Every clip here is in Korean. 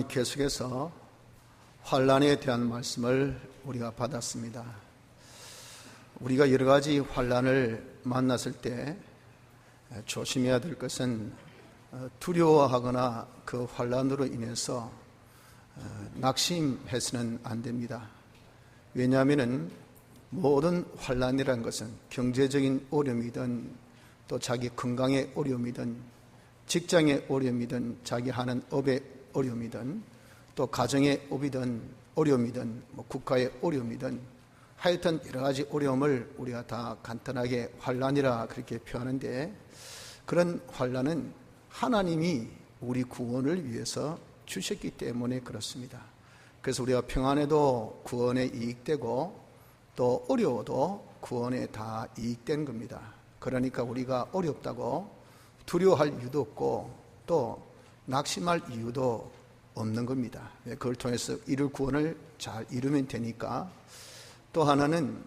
계속해서 환난에 대한 말씀을 우리가 받았습니다. 우리가 여러 가지 환난을 만났을 때 조심해야 될 것은 두려워하거나 그 환난으로 인해서 낙심해서는 안 됩니다. 왜냐하면 모든 환난이라는 것은 경제적인 어려움이든 또 자기 건강의 어려움이든 직장의 어려움이든 자기 하는 업의 어려움이든 또 가정의 어려움이든 국가의 어려움이든 하여튼 여러 가지 어려움을 우리가 다 간단하게 환난이라 그렇게 표하는데, 그런 환난은 하나님이 우리 구원을 위해서 주셨기 때문에 그렇습니다. 그래서 우리가 평안해도 구원에 이익되고 또 어려워도 구원에 다 이익된 겁니다. 그러니까 우리가 어렵다고 두려워할 이유도 없고 또 낙심할 이유도 없는 겁니다. 그걸 통해서 이룰 구원을 잘 이루면 되니까. 또 하나는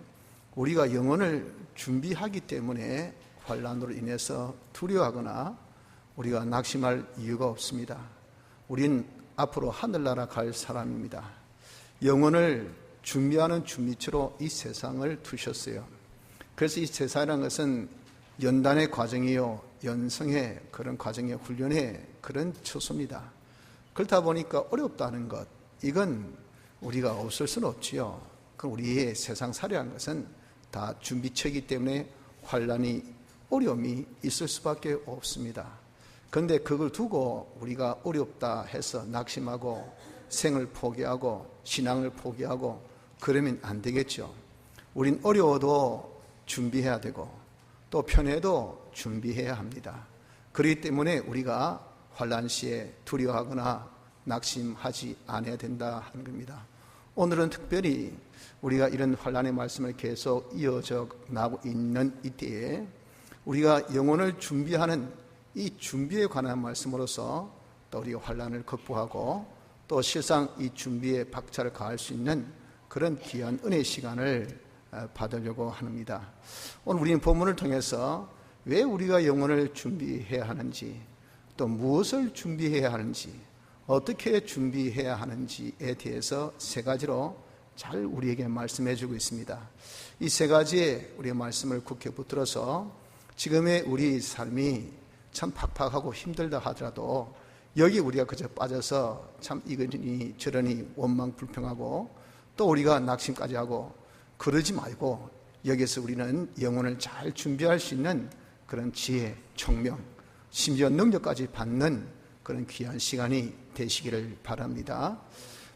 우리가 영혼을 준비하기 때문에 환난으로 인해서 두려워하거나 우리가 낙심할 이유가 없습니다. 우린 앞으로 하늘나라 갈 사람입니다. 영혼을 준비하는 준비처로 이 세상을 두셨어요. 그래서 이 세상이라는 것은 연단의 과정이요, 연성의 그런 과정의 훈련의 그런 처소입니다. 그렇다 보니까 어렵다는 것, 이건 우리가 없을 수는 없지요. 그 우리의 세상 살이라는 것은 다 준비처이기 때문에 환난이, 어려움이 있을 수밖에 없습니다. 그런데 그걸 두고 우리가 어렵다 해서 낙심하고 생을 포기하고 신앙을 포기하고 그러면 안 되겠죠. 우린 어려워도 준비해야 되고 또 편해도 준비해야 합니다. 그렇기 때문에 우리가 환난 시에 두려워하거나 낙심하지 않아야 된다 하는 겁니다. 오늘은 특별히 우리가 이런 환난의 말씀을 계속 이어져 나가고 있는 이때에 우리가 영혼을 준비하는 이 준비에 관한 말씀으로서 또 우리가 환난을 극복하고 또 실상 이 준비에 박차를 가할 수 있는 그런 귀한 은혜의 시간을 받으려고 합니다. 오늘 우리는 본문을 통해서 왜 우리가 영혼을 준비해야 하는지, 또 무엇을 준비해야 하는지, 어떻게 준비해야 하는지에 대해서 세 가지로 잘 우리에게 말씀해 주고 있습니다. 이 세 가지의 우리의 말씀을 굳게 붙들어서 지금의 우리 삶이 참 팍팍하고 힘들다 하더라도 여기 우리가 그저 빠져서 참 이러니 저러니 원망불평하고 또 우리가 낙심까지 하고 그러지 말고 여기서 우리는 영혼을 잘 준비할 수 있는 그런 지혜, 총명, 심지어 능력까지 받는 그런 귀한 시간이 되시기를 바랍니다.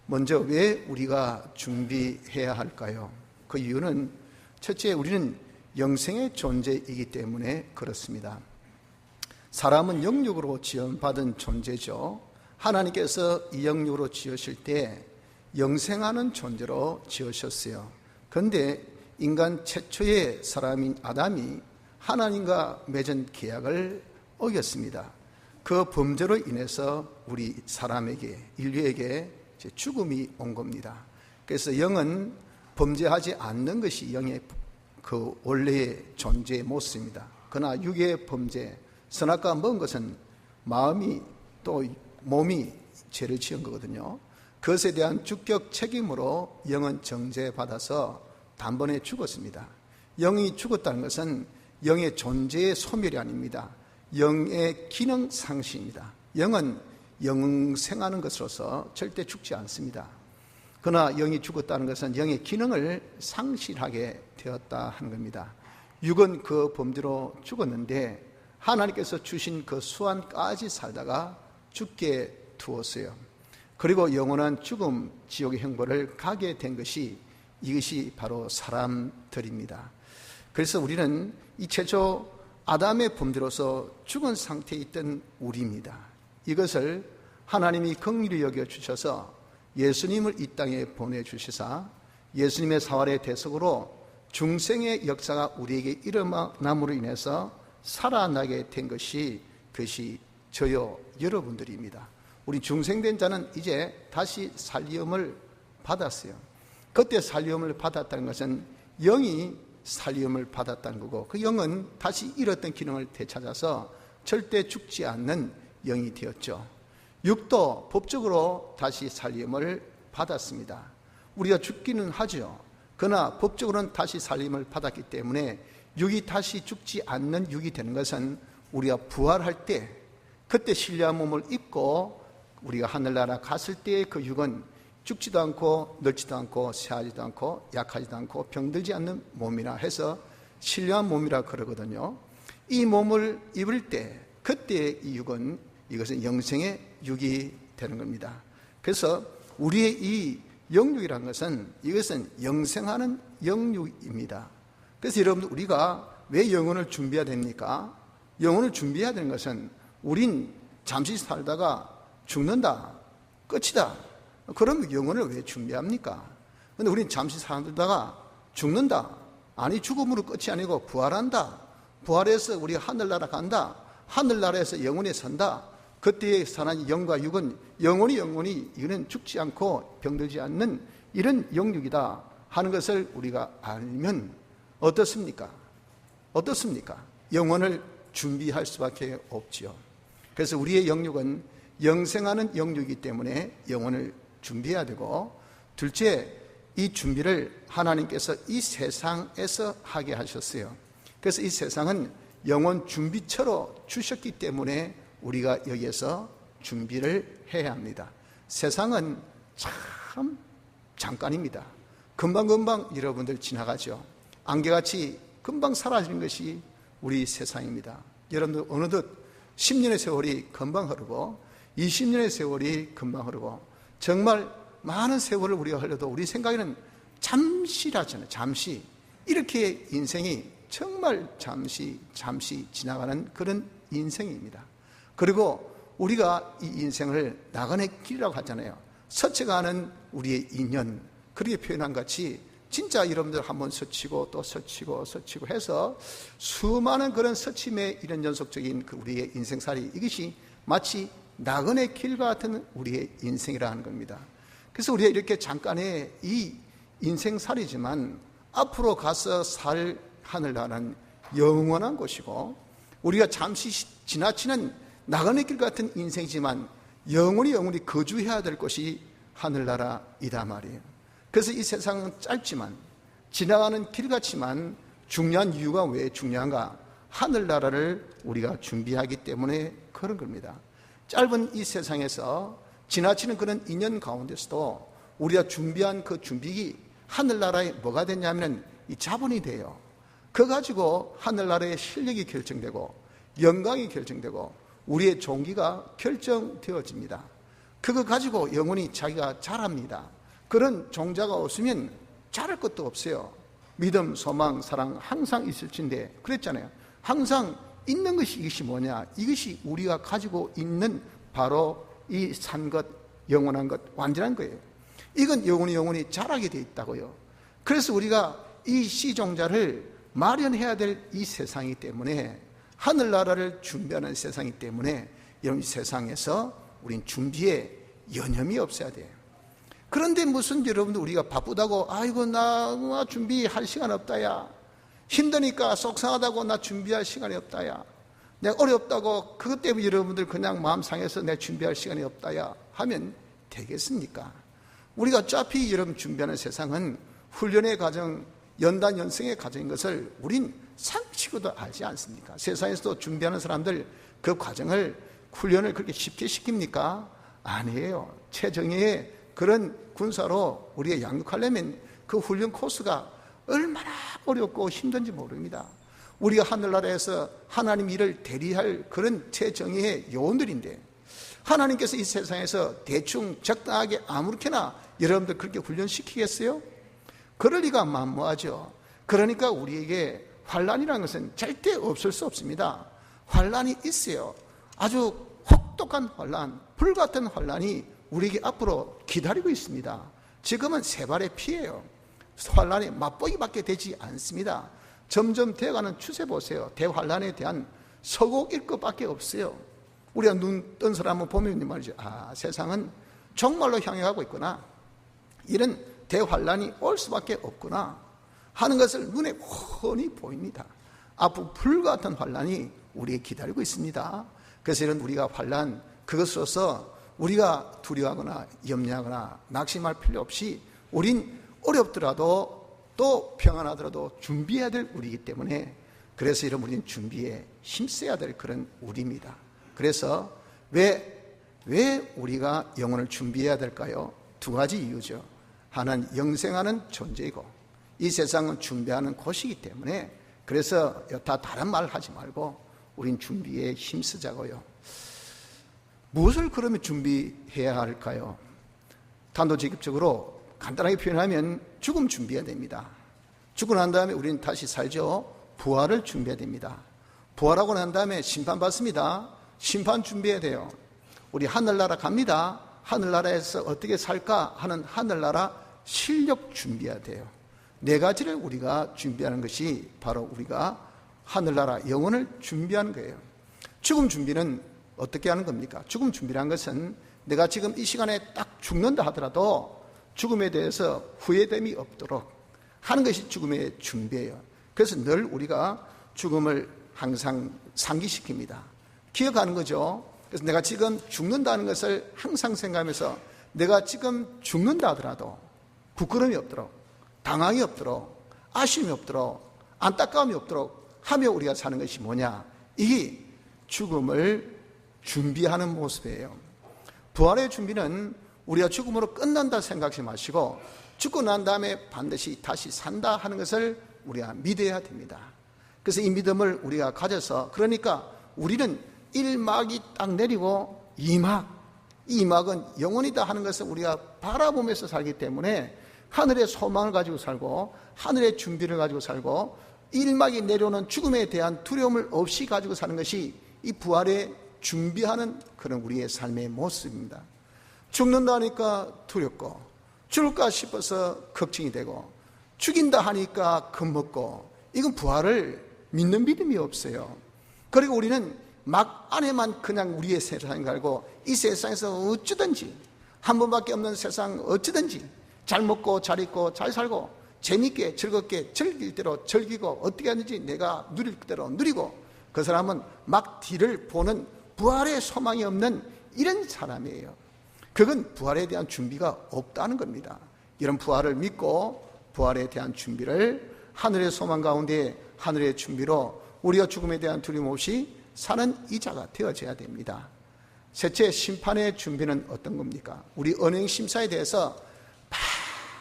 먼저 왜 우리가 준비해야 할까요? 그 이유는 첫째, 우리는 영생의 존재이기 때문에 그렇습니다. 사람은 영육으로 지음받은 존재죠. 하나님께서 이 영육으로 지으실 때 영생하는 존재로 지으셨어요. 그런데 인간 최초의 사람인 아담이 하나님과 맺은 계약을 어겼습니다. 그 범죄로 인해서 우리 사람에게, 인류에게 죽음이 온 겁니다. 그래서 영은 범죄하지 않는 것이 영의 그 원래의 존재의 모습입니다. 그러나 육의 범죄, 선악과 먹은 것은 마음이 또 몸이 죄를 지은 거거든요. 그것에 대한 주격 책임으로 영은 정죄받아서 단번에 죽었습니다. 영이 죽었다는 것은 영의 존재의 소멸이 아닙니다. 영의 기능 상실입니다. 영은 영생하는 것으로서 절대 죽지 않습니다. 그러나 영이 죽었다는 것은 영의 기능을 상실하게 되었다 하는 겁니다. 육은 그 범죄로 죽었는데 하나님께서 주신 그 수완까지 살다가 죽게 두었어요. 그리고 영원한 죽음, 지옥의 형벌을 가게 된 것이, 이것이 바로 사람들입니다. 그래서 우리는 이 최초 아담의 범죄로서 죽은 상태에 있던 우리입니다. 이것을 하나님이 긍휼히 여겨주셔서 예수님을 이 땅에 보내주시사 예수님의 사활의 대속으로 중생의 역사가 우리에게 일어남으로 인해서 살아나게 된 것이, 그것이 저요 여러분들입니다. 우리 중생된 자는 이제 다시 살림을 받았어요. 그때 살림을 받았다는 것은 영이 살림을 받았다는 거고, 그 영은 다시 잃었던 기능을 되찾아서 절대 죽지 않는 영이 되었죠. 육도 법적으로 다시 살림을 받았습니다. 우리가 죽기는 하죠. 그러나 법적으로는 다시 살림을 받았기 때문에 육이 다시 죽지 않는 육이 되는 것은 우리가 부활할 때, 그때 신령한 몸을 입고 우리가 하늘나라 갔을 때의 그 육은 죽지도 않고 늙지도 않고 쇠하지도 않고 약하지도 않고 병들지 않는 몸이라 해서 신령한 몸이라 그러거든요. 이 몸을 입을 때 그때의 이 육은, 이것은 영생의 육이 되는 겁니다. 그래서 우리의 이 영육이라는 것은, 이것은 영생하는 영육입니다. 그래서 여러분들, 우리가 왜 영혼을 준비해야 됩니까? 영혼을 준비해야 되는 것은, 우린 잠시 살다가 죽는다, 끝이다. 그럼 영혼을 왜 준비합니까? 근데 우린 잠시 살다가 죽는다. 아니, 죽음으로 끝이 아니고 부활한다. 부활해서 우리가 하늘나라 간다. 하늘나라에서 영원히 산다. 그때에 사는 영과 육은 영원히 이거는 죽지 않고 병들지 않는 이런 영육이다 하는 것을 우리가 알면 어떻습니까? 영혼을 준비할 수밖에 없지요. 그래서 우리의 영육은 영생하는 영육이기 때문에 영혼을 준비해야 되고, 둘째, 이 준비를 하나님께서 이 세상에서 하게 하셨어요. 그래서 이 세상은 영혼 준비처로 주셨기 때문에 우리가 여기에서 준비를 해야 합니다. 세상은 참 잠깐입니다. 금방금방 여러분들 지나가죠. 안개같이 금방 사라지는 것이 우리 세상입니다. 여러분들 어느덧 10년의 세월이 금방 흐르고 20년의 세월이 금방 흐르고, 정말 많은 세월을 우리가 흘려도 우리 생각에는 잠시라잖아요. 잠시. 이렇게 인생이 정말 잠시 지나가는 그런 인생입니다. 그리고 우리가 이 인생을 나그네 길이라고 하잖아요. 스쳐가는 우리의 인연, 그렇게 표현한 같이 진짜 여러분들 한번 스치고 또 스치고 해서 수많은 그런 스침의 이런 연속적인 그 우리의 인생살이, 이것이 마치 나그네 길과 같은 우리의 인생이라는 겁니다. 그래서 우리가 이렇게 잠깐의 이 인생살이지만 앞으로 가서 살 하늘나라는 영원한 곳이고, 우리가 잠시 지나치는 나그네 길 같은 인생이지만 영원히 거주해야 될 곳이 하늘나라이다 말이에요. 그래서 이 세상은 짧지만 지나가는 길 같지만 중요한 이유가 왜 중요한가? 하늘나라를 우리가 준비하기 때문에 그런 겁니다. 짧은 이 세상에서 지나치는 그런 인연 가운데서도 우리가 준비한 그 준비기 하늘나라에 뭐가 되냐면 이 자본이 돼요. 그거 가지고 하늘나라의 실력이 결정되고 영광이 결정되고 우리의 종기가 결정되어집니다. 그거 가지고 영원히 자기가 자랍니다. 그런 종자가 없으면 자랄 것도 없어요. 믿음, 소망, 사랑 항상 있을진데 그랬잖아요. 항상 있는 것이, 이것이 뭐냐? 이것이 우리가 가지고 있는 바로 이 산 것, 영원한 것, 완전한 거예요. 이건 영원히 자라게 돼 있다고요. 그래서 우리가 이 씨종자를 마련해야 될 이 세상이기 때문에, 하늘나라를 준비하는 세상이기 때문에 여러분, 이 세상에서 우린 준비에 여념이 없어야 돼요. 그런데 무슨 여러분들 우리가 바쁘다고 아이고 나 준비할 시간 없다 야, 힘드니까 속상하다고 나 준비할 시간이 없다 야, 내가 어렵다고 그것 때문에 여러분들 그냥 마음 상해서 내가 준비할 시간이 없다 야 하면 되겠습니까? 우리가 어차피 여러분 준비하는 세상은 훈련의 과정, 연단 연승의 과정인 것을 우린 상식으로도 알지 않습니까? 세상에서도 준비하는 사람들 그 과정을, 훈련을 그렇게 쉽게 시킵니까? 아니에요. 최정예의 그런 군사로 우리가 양육하려면 그 훈련 코스가 얼마나 어렵고 힘든지 모릅니다. 우리가 하늘나라에서 하나님 일을 대리할 그런 최정예의 요원들인데, 하나님께서 이 세상에서 대충 적당하게 아무렇게나 여러분들 그렇게 훈련시키겠어요? 그럴 리가 만무하죠. 그러니까 우리에게 환난이라는 것은 절대 없을 수 없습니다. 환난이 있어요. 아주 혹독한 환난, 불같은 환난이 우리에게 앞으로 기다리고 있습니다. 지금은 세 발의 피예요. 환난이 맛보기밖에 되지 않습니다. 점점 되어가는 추세 보세요. 대환난에 대한 서곡일 것밖에 없어요. 우리가 눈 뜬 사람을 보면 말이죠. 아, 세상은 정말로 향해 가고 있구나, 이런 대환난이 올 수밖에 없구나 하는 것을 눈에 훤히 보입니다. 앞으로 불같은 환난이 우리에게 기다리고 있습니다. 그래서 이런 우리가 환난, 그것으로서 우리가 두려워하거나 염려하거나 낙심할 필요 없이 우린 어렵더라도 또 평안하더라도 준비해야 될 우리이기 때문에, 그래서 여러분 우리는 준비에 힘써야 될 그런 우리입니다. 그래서 왜 우리가 영혼을 준비해야 될까요? 두 가지 이유죠. 하나는 영생하는 존재이고 이 세상은 준비하는 곳이기 때문에, 그래서 다 다른 말 하지 말고 우린 준비에 힘쓰자고요. 무엇을 그러면 준비해야 할까요? 단도직입적으로 간단하게 표현하면 죽음 준비해야 됩니다. 죽고 난 다음에 우리는 다시 살죠. 부활을 준비해야 됩니다. 부활하고 난 다음에 심판받습니다. 심판 준비해야 돼요. 우리 하늘나라 갑니다. 하늘나라에서 어떻게 살까 하는 하늘나라 실력 준비해야 돼요. 네 가지를 우리가 준비하는 것이 바로 우리가 하늘나라 영혼을 준비하는 거예요. 죽음 준비는 어떻게 하는 겁니까? 죽음 준비라는 것은 내가 지금 이 시간에 딱 죽는다 하더라도 죽음에 대해서 후회됨이 없도록 하는 것이 죽음의 준비예요. 그래서 늘 우리가 죽음을 항상 상기시킵니다. 기억하는 거죠. 그래서 내가 지금 죽는다는 것을 항상 생각하면서 내가 지금 죽는다 하더라도 부끄러움이 없도록, 당황이 없도록, 아쉬움이 없도록, 안타까움이 없도록 하며 우리가 사는 것이 뭐냐? 이게 죽음을 준비하는 모습이에요. 부활의 준비는 우리가 죽음으로 끝난다 생각하지 마시고 죽고 난 다음에 반드시 다시 산다 하는 것을 우리가 믿어야 됩니다. 그래서 이 믿음을 우리가 가져서, 그러니까 우리는 1막이 딱 내리고 2막, 이 2막은 영원이다 하는 것을 우리가 바라보면서 살기 때문에 하늘의 소망을 가지고 살고 하늘의 준비를 가지고 살고 1막이 내려오는 죽음에 대한 두려움을 없이 가지고 사는 것이 이 부활에 준비하는 그런 우리의 삶의 모습입니다. 죽는다 하니까 두렵고 죽을까 싶어서 걱정이 되고 죽인다 하니까 겁먹고, 이건 부활을 믿는 믿음이 없어요. 그리고 우리는 막 안에만 그냥 우리의 세상을 갈고 이 세상에서 어쩌든지 한 번밖에 없는 세상 어쩌든지 잘 먹고 잘 입고 잘 살고 재밌게 즐겁게 즐길 대로 즐기고 어떻게 하는지 내가 누릴 대로 누리고, 그 사람은 막 뒤를 보는 부활의 소망이 없는 이런 사람이에요. 그건 부활에 대한 준비가 없다는 겁니다. 이런 부활을 믿고 부활에 대한 준비를 하늘의 소망 가운데 하늘의 준비로 우리가 죽음에 대한 두려움 없이 사는 이자가 되어져야 됩니다. 셋째, 심판의 준비는 어떤 겁니까? 우리 언행 심사에 대해서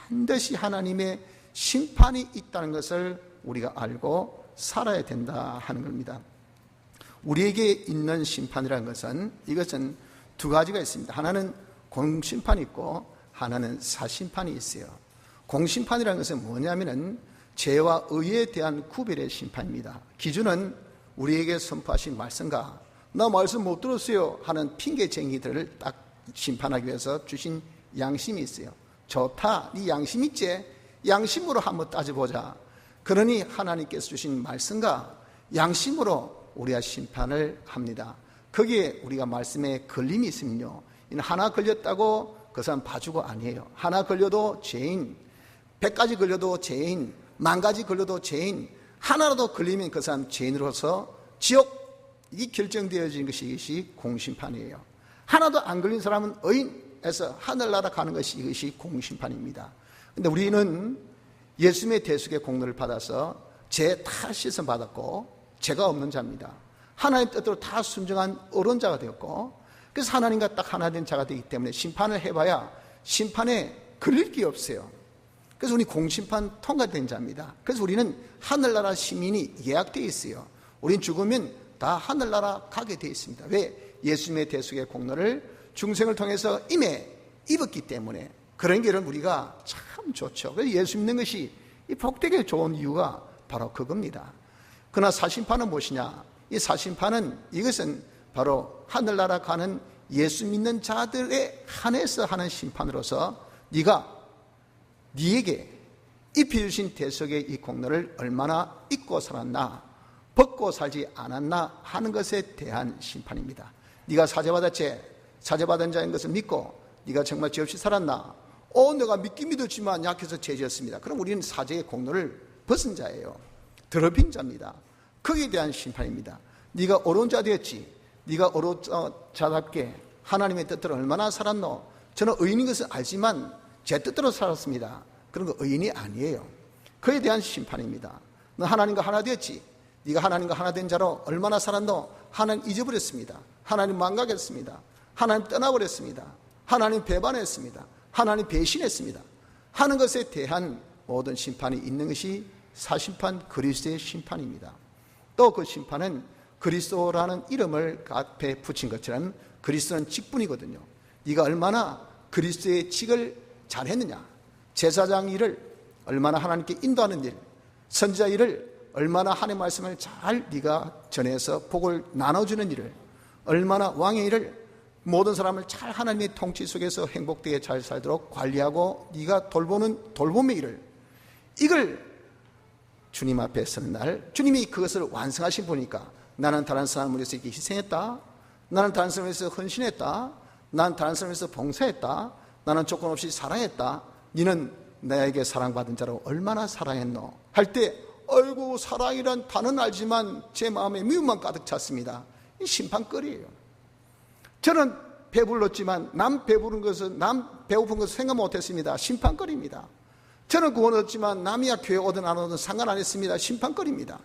반드시 하나님의 심판이 있다는 것을 우리가 알고 살아야 된다 하는 겁니다. 우리에게 있는 심판이라는 것은, 이것은 두 가지가 있습니다. 하나는 공심판이 있고 하나는 사심판이 있어요. 공심판이라는 것은 뭐냐면은 죄와 의에 대한 구별의 심판입니다. 기준은 우리에게 선포하신 말씀과 나 말씀 못 들었어요 하는 핑계쟁이들을 딱 심판하기 위해서 주신 양심이 있어요. 좋다, 네 양심 있지? 양심으로 한번 따져보자. 그러니 하나님께서 주신 말씀과 양심으로 우리가 심판을 합니다. 거기에 우리가 말씀에 걸림이 있으면요, 하나 걸렸다고 그 사람 봐주고 아니에요. 하나 걸려도 죄인, 100가지 걸려도 죄인, 10,000가지 걸려도 죄인, 하나라도 걸리면 그 사람 죄인으로서 지옥이 결정되어진 것이 이것이 공심판이에요. 하나도 안 걸린 사람은 의인에서 하늘나라 가는 것이 이것이 공심판입니다. 그런데 우리는 예수님의 대속의 공로를 받아서 죄 다 씻음 받았고 죄가 없는 자입니다. 하나님 뜻대로 다 순종한 옳은 자가 되었고, 그래서 하나님과 딱 하나 된 자가 되기 때문에 심판을 해봐야 심판에 걸릴 게 없어요. 그래서 우리 공심판 통과된 자입니다. 그래서 우리는 하늘나라 시민이 예약되어 있어요. 우린 죽으면 다 하늘나라 가게 되어 있습니다. 왜? 예수님의 대속의 공로를 중생을 통해서 입었기 때문에. 그런 길은 우리가 참 좋죠. 그래서 예수 믿는 것이 이 복되게 좋은 이유가 바로 그겁니다. 그러나 사심판은 무엇이냐? 이 사심판은, 이것은 바로 하늘나라 가는 예수 믿는 자들에 한해서 하는 심판으로서 네가 네에게 입혀주신 대속의 이 공로를 얼마나 잊고 살았나, 벗고 살지 않았나 하는 것에 대한 심판입니다. 네가 사죄받았지? 사죄받은 자인 것을 믿고 네가 정말 죄 없이 살았나? 내가 믿긴 믿었지만 약해서 죄지었습니다. 그럼 우리는 사죄의 공로를 벗은 자예요. 더럽힌 자입니다. 거기에 대한 심판입니다. 네가 옳은 자 되었지? 네가 옳은 자답게 하나님의 뜻대로 얼마나 살았노? 저는 의인인 것을 알지만 제 뜻대로 살았습니다. 그런 거 의인이 아니에요. 그에 대한 심판입니다. 너 하나님과 하나 되었지? 네가 하나님과 하나 된 자로 얼마나 살았노? 하나님 잊어버렸습니다. 하나님 망각했습니다. 하나님 떠나버렸습니다. 하나님 배반했습니다. 하나님 배신했습니다. 하는 것에 대한 모든 심판이 있는 것이 사심판 그리스도의 심판입니다. 또 그 심판은 그리스도라는 이름을 앞에 붙인 것처럼 그리스도는 직분이거든요. 네가 얼마나 그리스도의 직을 잘했느냐, 제사장 일을 얼마나 하나님께 인도하는 일, 선지자 일을 얼마나 하나님의 말씀을 잘 네가 전해서 복을 나눠주는 일을, 얼마나 왕의 일을 모든 사람을 잘 하나님의 통치 속에서 행복되게 잘 살도록 관리하고 네가 돌보는 돌봄의 일을, 이걸 주님 앞에 서는 날 주님이 그것을 완성하신 분이니까 나는 다른 사람을 위해서 이렇게 희생했다, 나는 다른 사람을 위해서 헌신했다, 나는 다른 사람을 위해서 봉사했다, 나는 조건 없이 사랑했다, 너는 나에게 사랑받은 자로 얼마나 사랑했노? 할 때 아이고 사랑이란 단어는 알지만 제 마음에 미움만 가득 찼습니다. 이 심판거리예요. 저는 배불렀지만 남 배부른 것은, 남 배고픈 것을 생각 못했습니다. 심판거리입니다. 저는 구원 얻었지만 남이야 교회 오든 안 오든 상관 안 했습니다. 심판거리입니다.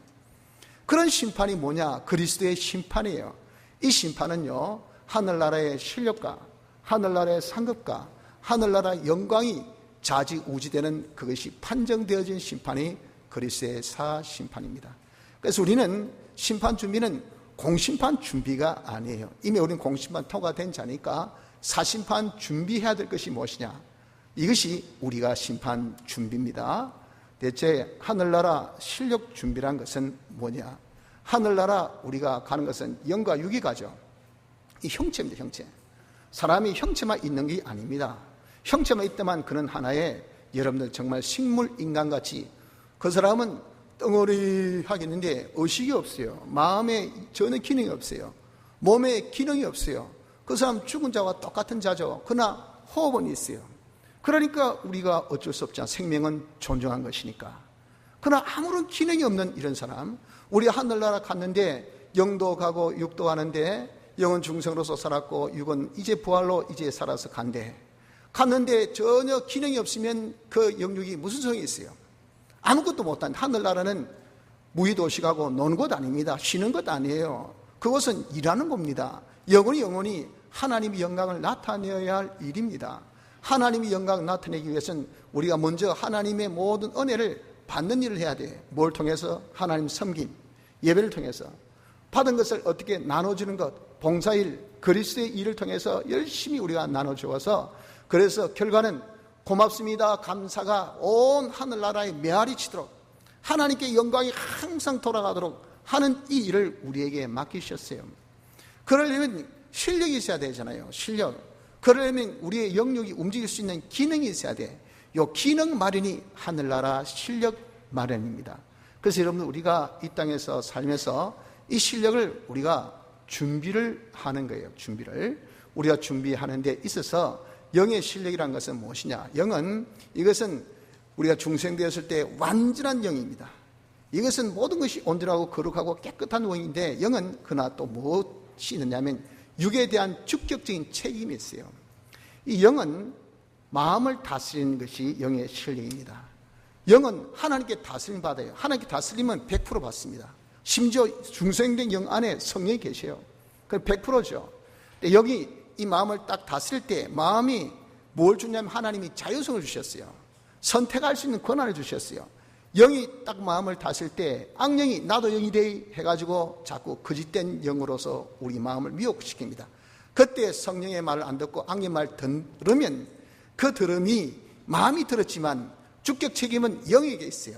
그런 심판이 뭐냐? 그리스도의 심판이에요. 이 심판은요, 하늘나라의 실력과 하늘나라의 상급과 하늘나라의 영광이 좌지우지되는 그것이 판정되어진 심판이 그리스도의 사심판입니다. 그래서 우리는 심판 준비는 공심판 준비가 아니에요. 이미 우리는 공심판 통과된 자니까 사심판 준비해야 될 것이 무엇이냐? 이것이 우리가 심판 준비입니다. 대체 하늘나라 실력 준비란 것은 뭐냐? 하늘나라 우리가 가는 것은 영과 육이 가죠. 이 형체입니다. 형체. 사람이 형체만 있는 게 아닙니다. 형체만 있다만 그는 하나의, 여러분들 정말 식물 인간같이 그 사람은 덩어리 하겠는데 의식이 없어요. 마음에 전혀 기능이 없어요. 몸에 기능이 없어요. 그 사람 죽은 자와 똑같은 자죠. 그러나 호흡은 있어요. 그러니까 우리가 어쩔 수 없잖아. 생명은 존중한 것이니까. 그러나 아무런 기능이 없는 이런 사람, 우리 하늘나라 갔는데 영도 가고 육도 가는데 영은 중생으로서 살았고 육은 이제 부활로 이제 살아서 갔는데 전혀 기능이 없으면 그 영육이 무슨 소용이 있어요? 아무것도 못한. 하늘나라는 무의도식하고 노는 것 아닙니다. 쉬는 것 아니에요. 그것은 일하는 겁니다. 영원히 하나님의 영광을 나타내어야 할 일입니다. 하나님의 영광을 나타내기 위해서는 우리가 먼저 하나님의 모든 은혜를 받는 일을 해야 돼. 뭘 통해서? 하나님 섬김, 예배를 통해서 받은 것을 어떻게 나눠주는 것, 봉사일, 그리스도의 일을 통해서 열심히 우리가 나눠주어서, 그래서 결과는 고맙습니다, 감사가 온 하늘나라에 메아리 치도록 하나님께 영광이 항상 돌아가도록 하는 이 일을 우리에게 맡기셨어요. 그러려면 실력이 있어야 되잖아요. 실력. 그러려면 우리의 영역이 움직일 수 있는 기능이 있어야 돼. 이 기능 마련이 하늘나라 실력 마련입니다. 그래서 여러분들, 우리가 이 땅에서 살면서 이 실력을 우리가 준비를 하는 거예요. 우리가 준비하는 데 있어서 영의 실력이라는 것은 무엇이냐? 영은, 이것은 우리가 중생되었을 때 완전한 영입니다. 이것은 모든 것이 온전하고 거룩하고 깨끗한 영인데, 영은 그러나 또 무엇이 있느냐면 육에 대한 주격적인 책임이 있어요. 이 영은 마음을 다스리는 것이 영의 실력입니다. 영은 하나님께 다스림 받아요. 하나님께 다스림은 100% 받습니다. 심지어 중생된 영 안에 성령이 계셔요. 그 100%죠. 여기 이 마음을 딱 다스릴 때 마음이 뭘 주냐면 하나님이 자유성을 주셨어요. 선택할 수 있는 권한을 주셨어요. 영이 딱 마음을 다스릴 때 악령이 나도 영이 돼 해가지고 자꾸 거짓된 영으로서 우리 마음을 미혹시킵니다. 그때 성령의 말을 안 듣고 악령의 말을 들으면 그 들음이 마음이 들었지만 주격 책임은 영에게 있어요.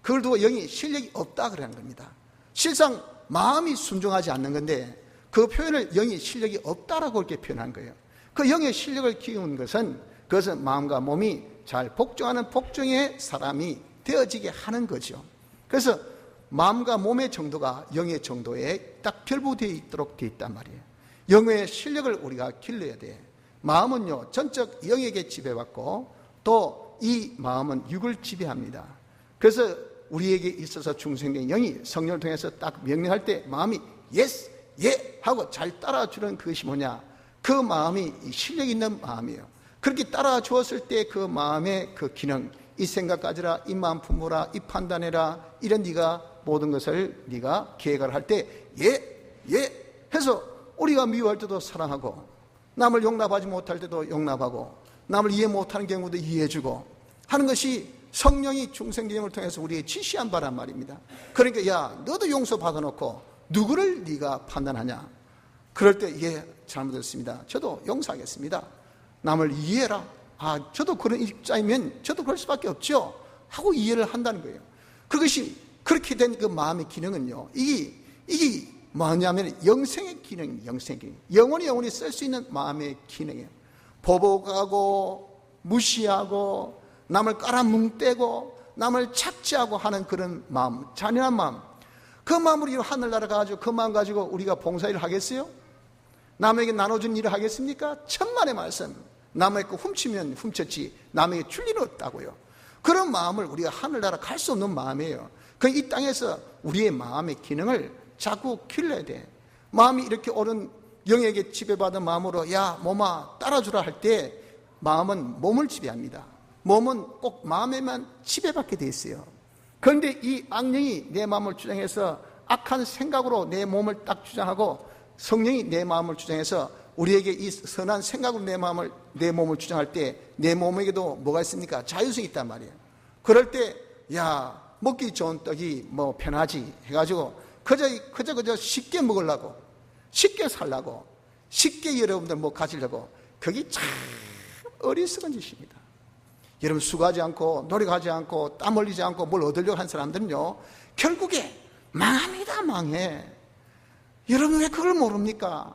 그걸 두고 영이 실력이 없다 그러는 겁니다. 실상 마음이 순종하지 않는 건데 그 표현을 영이 실력이 없다라고 이렇게 표현한 거예요. 그 영의 실력을 키우는 것은, 그것은 마음과 몸이 잘 복종하는 복종의 사람이 되어지게 하는 거죠. 그래서 마음과 몸의 정도가 영의 정도에 딱 결부되어 있도록 되어 있단 말이에요. 영의 실력을 우리가 길러야 돼. 마음은요, 전적 영에게 지배받고 또 이 마음은 육을 지배합니다. 그래서 우리에게 있어서 중생된 영이 성령을 통해서 딱 명령할 때 마음이 예스, 예 하고 잘 따라주는 그것이 뭐냐? 그 마음이 실력 있는 마음이에요. 그렇게 따라 주었을 때 그 마음의 그 기능, 이 생각 가지라, 이 마음 품으라, 이 판단해라, 이런 네가 모든 것을 네가 계획을 할 때 예 해서 우리가 미워할 때도 사랑하고, 남을 용납하지 못할 때도 용납하고, 남을 이해 못하는 경우도 이해해주고 하는 것이 성령이 중생개념을 통해서 우리에게 지시한 바란 말입니다. 그러니까 야, 너도 용서받아 놓고 누구를 네가 판단하냐? 그럴 때 예, 잘못했습니다. 저도 용서하겠습니다. 남을 이해해라. 아, 저도 그런 입장이면 저도 그럴 수밖에 없죠 하고 이해를 한다는 거예요. 그것이 그렇게 된 그 마음의 기능은요, 이게 뭐냐면 영생의 기능입니다. 영생의 기능. 영원히 쓸 수 있는 마음의 기능이에요. 보복하고 무시하고 남을 깔아뭉떼고 남을 착취하고 하는 그런 마음, 잔인한 마음, 그 마음으로 하늘나라 가지고 그 마음 가지고 우리가 봉사일을 하겠어요? 남에게 나눠준 일을 하겠습니까? 천만의 말씀. 남에게 훔치면 훔쳤지 남에게 줄 일은 없다고요. 그런 마음을 우리가 하늘나라 갈 수 없는 마음이에요. 이 땅에서 우리의 마음의 기능을 자꾸 길러야 돼. 마음이 이렇게 옳은 영에게 지배받은 마음으로 야 몸아 따라주라 할 때 마음은 몸을 지배합니다. 몸은 꼭 마음에만 지배받게 돼 있어요. 그런데 이 악령이 내 마음을 주장해서 악한 생각으로 내 몸을 딱 주장하고, 성령이 내 마음을 주장해서 우리에게 이 선한 생각으로 내 몸을 주장할 때 내 몸에게도 뭐가 있습니까? 자유성이 있단 말이에요. 그럴 때 야 먹기 좋은 떡이 뭐 편하지 해가지고 그저 쉽게 먹으려고, 쉽게 살려고, 쉽게 여러분들 뭐 가지려고, 그게 참 어리석은 짓입니다. 여러분 수고하지 않고 노력하지 않고 땀 흘리지 않고 뭘 얻으려고 한 사람들은요 결국에 망합니다. 망해. 여러분 왜 그걸 모릅니까?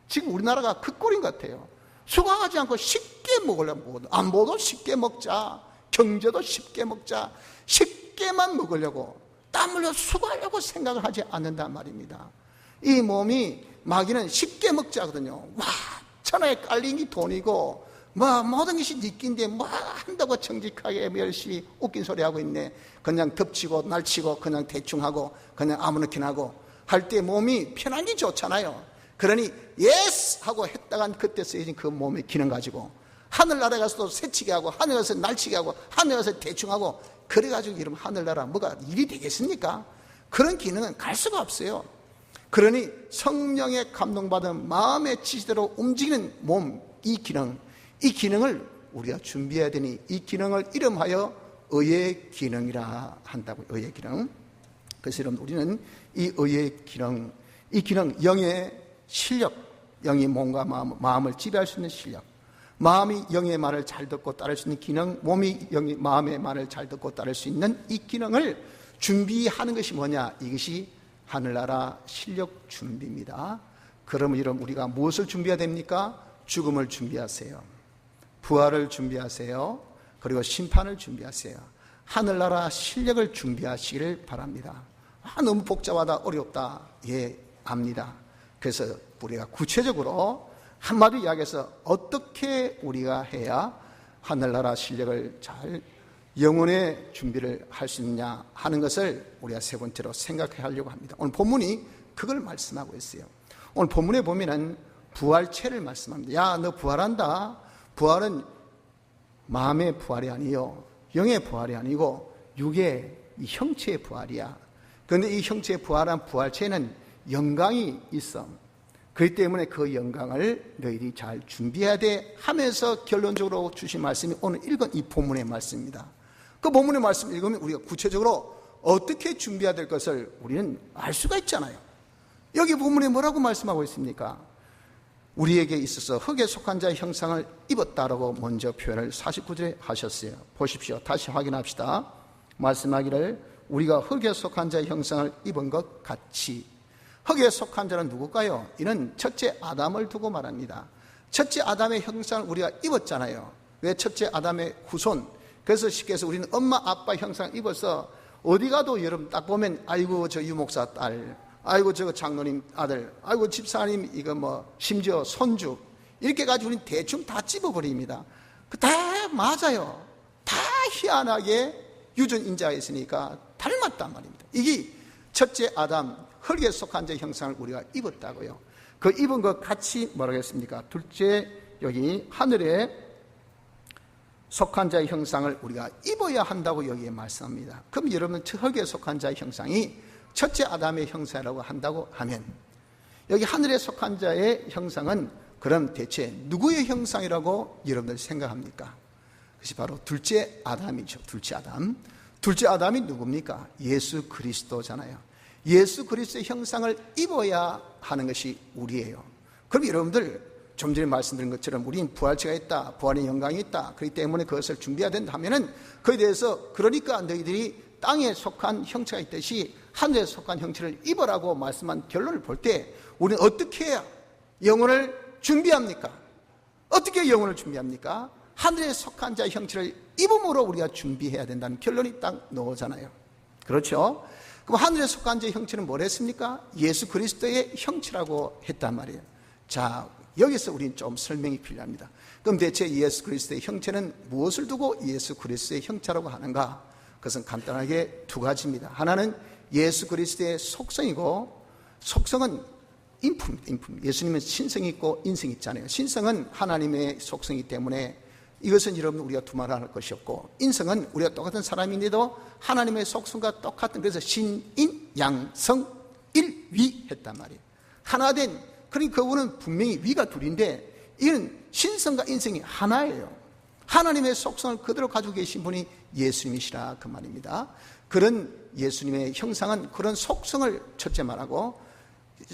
지금 우리나라가 그 꼴인 것 같아요. 수고하지 않고 쉽게 먹으려고, 안 먹어도 쉽게 먹자, 경제도 쉽게 먹자, 쉽게만 먹으려고, 땀 흘려 수고하려고 생각을 하지 않는단 말입니다. 이 몸이 마귀는 쉽게 먹자거든요. 와, 천하에 깔린 게 돈이고 뭐 모든 것이 니낀데 뭐 한다고 정직하게 열심히 웃긴 소리 하고 있네. 그냥 덮치고 날치고 그냥 대충 하고 그냥 아무렇게나 하고 할 때 몸이 편한 게 좋잖아요. 그러니 예스 하고 했다간 그때 쓰여진 그 몸의 기능 가지고 하늘나라에 가서도 새치게 하고 하늘에 가서 날치게 하고 하늘에 가서 대충 하고, 그래가지고 이러면 하늘나라 뭐가 일이 되겠습니까? 그런 기능은 갈 수가 없어요. 그러니 성령의 감동받은 마음의 지시대로 움직이는 몸, 이 기능을 우리가 준비해야 되니 이 기능을 이름하여 의의 기능이라 한다고요. 의의 기능. 그래서 여러분 우리는 이 의의 기능, 이 기능, 영의 실력, 영이 몸과 마음을 지배할 수 있는 실력, 마음이 영의 말을 잘 듣고 따를 수 있는 기능, 몸이 영이 마음의 말을 잘 듣고 따를 수 있는 이 기능을 준비하는 것이 뭐냐? 이것이 하늘나라 실력 준비입니다. 그러면 여러분 우리가 무엇을 준비해야 됩니까? 죽음을 준비하세요. 부활을 준비하세요. 그리고 심판을 준비하세요. 하늘나라 실력을 준비하시기를 바랍니다. 너무 복잡하다, 어렵다. 예, 압니다. 그래서 우리가 구체적으로 한마디 이야기해서 어떻게 우리가 해야 하늘나라 실력을 잘 영혼의 준비를 할 수 있느냐 하는 것을 우리가 세 번째로 생각해 하려고 합니다. 오늘 본문이 그걸 말씀하고 있어요. 오늘 본문에 보면은 부활체를 말씀합니다. 야, 너 부활한다. 부활은 마음의 부활이 아니요, 영의 부활이 아니고 육의 이 형체의 부활이야. 그런데 이 형체의 부활한 부활체는 영광이 있어. 그렇기 때문에 그 영광을 너희들이 잘 준비해야 돼 하면서 결론적으로 주신 말씀이 오늘 읽은 이 본문의 말씀입니다. 그 본문의 말씀 읽으면 우리가 구체적으로 어떻게 준비해야 될 것을 우리는 알 수가 있잖아요. 여기 본문에 뭐라고 말씀하고 있습니까? 우리에게 있어서 흙에 속한 자의 형상을 입었다라고 먼저 표현을 49절에 하셨어요. 보십시오. 다시 확인합시다. 말씀하기를 우리가 흙에 속한 자의 형상을 입은 것 같이. 흙에 속한 자는 누굴까요? 이는 첫째 아담을 두고 말합니다. 첫째 아담의 형상을 우리가 입었잖아요. 왜? 첫째 아담의 후손. 그래서 쉽게 해서 우리는 엄마 아빠 형상을 입어서 어디 가도 여러분 딱 보면 아이고 저 유목사 딸, 아이고 저 장로님 아들, 아이고 집사님 이거 뭐 심지어 손주, 이렇게 가지고 우리는 대충 다 집어버립니다. 다 맞아요. 다 희한하게 유전인자가 있으니까 닮았단 말입니다. 이게 첫째 아담, 흙에 속한 자의 형상을 우리가 입었다고요. 그 입은 것 같이 뭐라고 했습니까? 둘째, 여기 하늘에 속한 자의 형상을 우리가 입어야 한다고 여기에 말씀합니다. 그럼 여러분, 흙에 속한 자의 형상이 첫째 아담의 형상이라고 한다고 하면, 여기 하늘에 속한 자의 형상은 그럼 대체 누구의 형상이라고 여러분들 생각합니까? 그것이 바로 둘째 아담이죠. 둘째 아담. 둘째 아담이 누굽니까? 예수 그리스도잖아요. 예수 그리스도의 형상을 입어야 하는 것이 우리예요. 그럼 여러분들, 좀 전에 말씀드린 것처럼 우리는 부활체가 있다, 부활의 영광이 있다, 그렇기 때문에 그것을 준비해야 된다 하면은, 그에 대해서 그러니까 너희들이 땅에 속한 형체가 있듯이 하늘에 속한 형체를 입으라고 말씀한 결론을 볼 때, 우리는 어떻게 해야 영혼을 준비합니까? 어떻게 영혼을 준비합니까? 하늘에 속한 자의 형체를 입음으로 우리가 준비해야 된다는 결론이 딱 나오잖아요. 그렇죠? 그럼 하늘에 속한 자의 형체는 뭘 했습니까? 예수 그리스도의 형체라고 했단 말이에요. 자, 여기서 우리는 좀 설명이 필요합니다. 그럼 대체 예수 그리스도의 형체는 무엇을 두고 예수 그리스도의 형체라고 하는가? 그것은 간단하게 두 가지입니다. 하나는 예수 그리스도의 속성이고, 속성은 인품. 예수님은 신성이 있고 인성이 있잖아요. 신성은 하나님의 속성이기 때문에 이것은 여러분 우리가 두말할 것이 없고, 인성은 우리가 똑같은 사람인데도 하나님의 속성과 똑같은, 그래서 신인 양성 일위 했단 말이에요. 하나 된, 그러니까 그분은 분명히 위가 둘인데 이는 신성과 인성이 하나예요. 하나님의 속성을 그대로 가지고 계신 분이 예수님이시라 그 말입니다. 그런 예수님의 형상은 그런 속성을 첫째 말하고,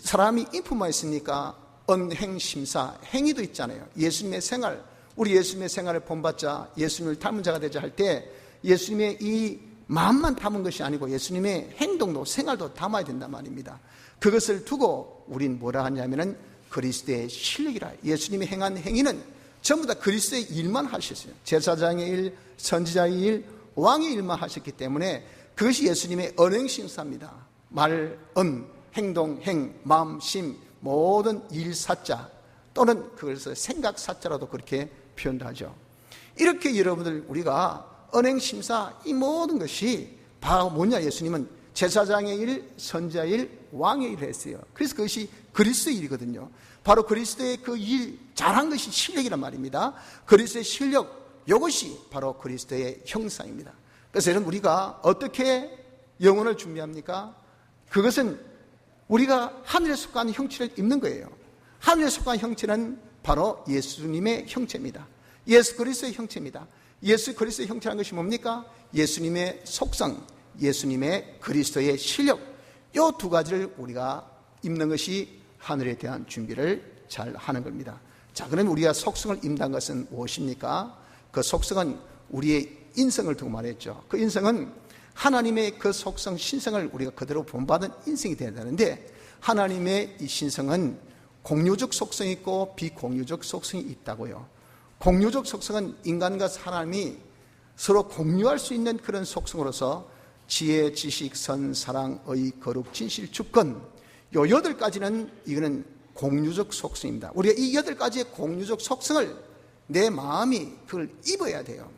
사람이 인품만 있으니까 언행심사, 행위도 있잖아요. 예수님의 생활, 우리 예수님의 생활을 본받자, 예수님을 닮은 자가 되자 할 때 예수님의 이 마음만 담은 것이 아니고 예수님의 행동도 생활도 담아야 된단 말입니다. 그것을 두고 우린 뭐라 하냐면은 그리스도의 실력이라. 예수님이 행한 행위는 전부 다 그리스도의 일만 하셨어요. 제사장의 일, 선지자의 일, 왕의 일만 하셨기 때문에 그것이 예수님의 언행심사입니다. 말, 행동, 행, 마음, 심, 모든 일사자 또는 그것을 생각사자라도 그렇게 표현하죠. 이렇게 여러분들 우리가 언행심사 이 모든 것이 바로 뭐냐? 예수님은 제사장의 일, 선지자의 일, 왕의 일을 했어요. 그래서 그것이 그리스도의 일이거든요. 바로 그리스도의 그 일 잘한 것이 실력이란 말입니다. 그리스도의 실력, 이것이 바로 그리스도의 형상입니다. 그래서 여러분, 우리가 어떻게 영혼을 준비합니까? 그것은 우리가 하늘에 속한 형체를 입는 거예요. 하늘에 속한 형체는 바로 예수님의 형체입니다. 예수 그리스도의 형체입니다. 예수 그리스도의 형체라는 것이 뭡니까? 예수님의 속성, 예수님의 그리스도의 실력, 이 두 가지를 우리가 입는 것이 하늘에 대한 준비를 잘 하는 겁니다. 자, 그러면 우리가 속성을 입는다는 것은 무엇입니까? 그 속성은 우리의 인성을 두고 말했죠. 그 인성은 하나님의 그 속성, 신성을 우리가 그대로 본받은 인성이 되어야 되는데, 하나님의 이 신성은 공유적 속성이 있고 비공유적 속성이 있다고요. 공유적 속성은 인간과 사람이 서로 공유할 수 있는 그런 속성으로서 지혜, 지식, 선, 사랑, 의, 거룩, 진실, 주권, 요 8가지는 이거는 공유적 속성입니다. 우리가 이 8가지의 공유적 속성을 내 마음이 그걸 입어야 돼요.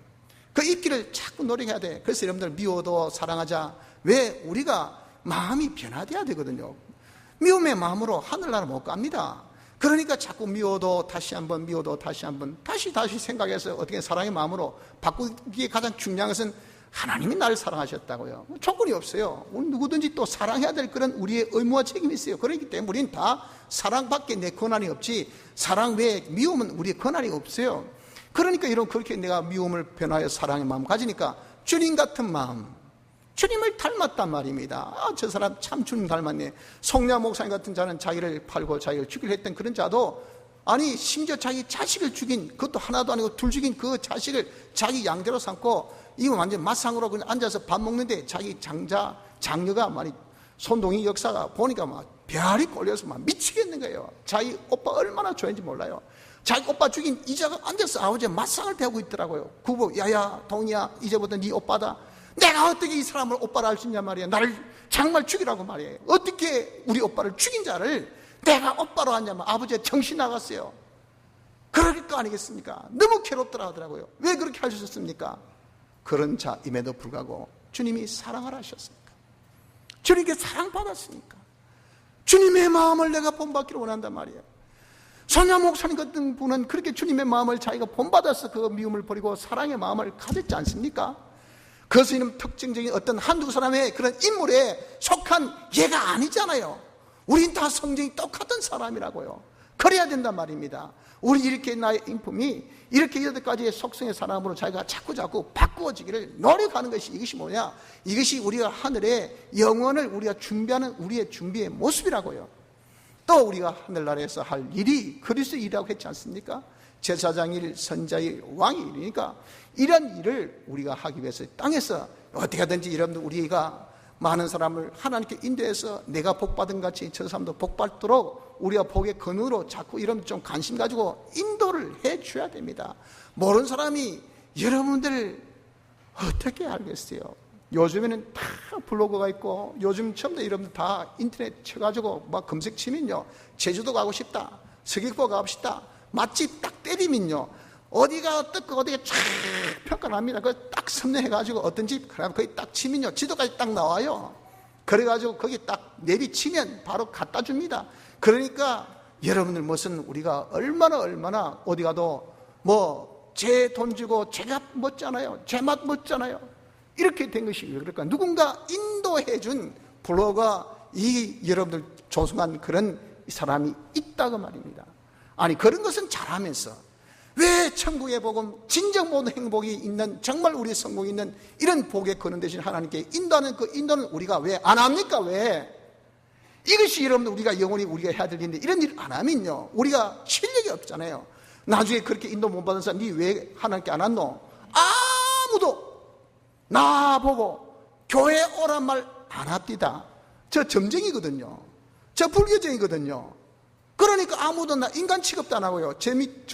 그 입기를 자꾸 노력해야 돼. 그래서 여러분들 미워도 사랑하자. 왜? 우리가 마음이 변화돼야 되거든요. 미움의 마음으로 하늘나라 못 갑니다. 그러니까 자꾸 미워도 다시 한번, 미워도 다시 한번, 다시 생각해서 어떻게 사랑의 마음으로 바꾸기에 가장 중요한 것은 하나님이 나를 사랑하셨다고요. 조건이 없어요. 우리 누구든지 또 사랑해야 될 그런 우리의 의무와 책임이 있어요. 그렇기 때문에 우리는 다 사랑밖에 내 권한이 없지, 사랑 외에 미움은 우리의 권한이 없어요. 그러니까 그렇게 내가 미움을 변화해 사랑의 마음 가지니까 주님 같은 마음, 주님을 닮았단 말입니다. 아, 저 사람 참 주님 닮았네. 송냐 목사님 같은 자는 자기를 팔고 자기를 죽이려 했던 그런 자도, 아니 심지어 자기 자식을 죽인, 그것도 하나도 아니고 둘 죽인 그 자식을 자기 양대로 삼고, 이거 완전 맞상으로 그냥 앉아서 밥 먹는데 자기 장녀가 말이 손동희 역사가 보니까 막 별이 꼴려서 막 미치겠는 거예요. 자기 오빠 얼마나 좋아했는지 몰라요. 자기 오빠 죽인 이자가 앉아서 아버지의 맞상을 대고 있더라고요. 구보, 야야 동희야, 이제부터 네 오빠다. 내가 어떻게 이 사람을 오빠라 할 수 있냐 말이야. 나를 정말 죽이라고 말이에요. 어떻게 우리 오빠를 죽인 자를 내가 오빠로 하냐면 아버지의 정신 나갔어요. 그럴 거 아니겠습니까? 너무 괴롭더라 하더라고요. 왜 그렇게 하셨습니까? 그런 자임에도 불구하고 주님이 사랑하라 하셨습니까? 주님께 사랑받았으니까, 주님의 마음을 내가 본받기를 원한단 말이에요. 손야 목사님 같은 분은 그렇게 주님의 마음을 자기가 본받아서 그 미움을 버리고 사랑의 마음을 가졌지 않습니까? 그것은 특징적인 어떤 한두 사람의 그런 인물에 속한 얘가 아니잖아요. 우린 다 성정이 똑같은 사람이라고요. 그래야 된단 말입니다. 우리 이렇게 나의 인품이 이렇게 여덟 가지의 속성의 사람으로 자기가 자꾸 바꾸어지기를 노력하는 것이, 이것이 뭐냐? 이것이 우리가 하늘의 영혼을 우리가 준비하는 우리의 준비의 모습이라고요. 또 우리가 하늘나라에서 할 일이 그리스도의 일이라고 했지 않습니까? 제사장일, 선자일, 왕의 일이니까 이런 일을 우리가 하기 위해서 땅에서 어떻게 하든지 여러분들 우리가 많은 사람을 하나님께 인도해서 내가 복받은 같이 저 사람도 복받도록 우리가 복의 근원으로 자꾸 이런 좀 관심 가지고 인도를 해 줘야 됩니다. 모르는 사람이 여러분들 어떻게 알겠어요? 요즘에는 다 블로그가 있고 요즘 처음부터 여러분들 다 인터넷 쳐가지고 막 검색 치면요, 제주도 가고 싶다, 서귀포 가고 싶다, 맛집 딱 때리면요, 어디가 어떻고 어디가 쫙 평가합니다. 그걸 딱 섭렵해가지고 어떤 집 거기 딱 치면요, 지도까지 딱 나와요. 그래가지고 거기 딱 내비 치면 바로 갖다 줍니다. 그러니까 여러분들 무슨 우리가 얼마나 어디 가도 뭐 제 돈 주고 제가 먹잖아요, 제 맛 먹잖아요. 이렇게 된 것이 왜 그럴까? 누군가 인도해준 블로거가 이 여러분들 조성한 그런 사람이 있다고 말입니다. 아니 그런 것은 잘하면서 왜 천국의 복음, 진정 모든 행복이 있는, 정말 우리 성공이 있는 이런 복의 근원 되신 하나님께 인도하는 그 인도는 우리가 왜 안 합니까? 왜? 이것이 여러분들 우리가 영원히 우리가 해야 될 일인데 이런 일 안 하면요, 우리가 실력이 없잖아요. 나중에 그렇게 인도 못 받은 사람 니 왜 하나님께 안 왔노? 아무도 나보고 교회 오란 말 안 합디다. 저 점쟁이거든요. 저 불교쟁이거든요. 그러니까 아무도 나 인간 취급도 안 하고요.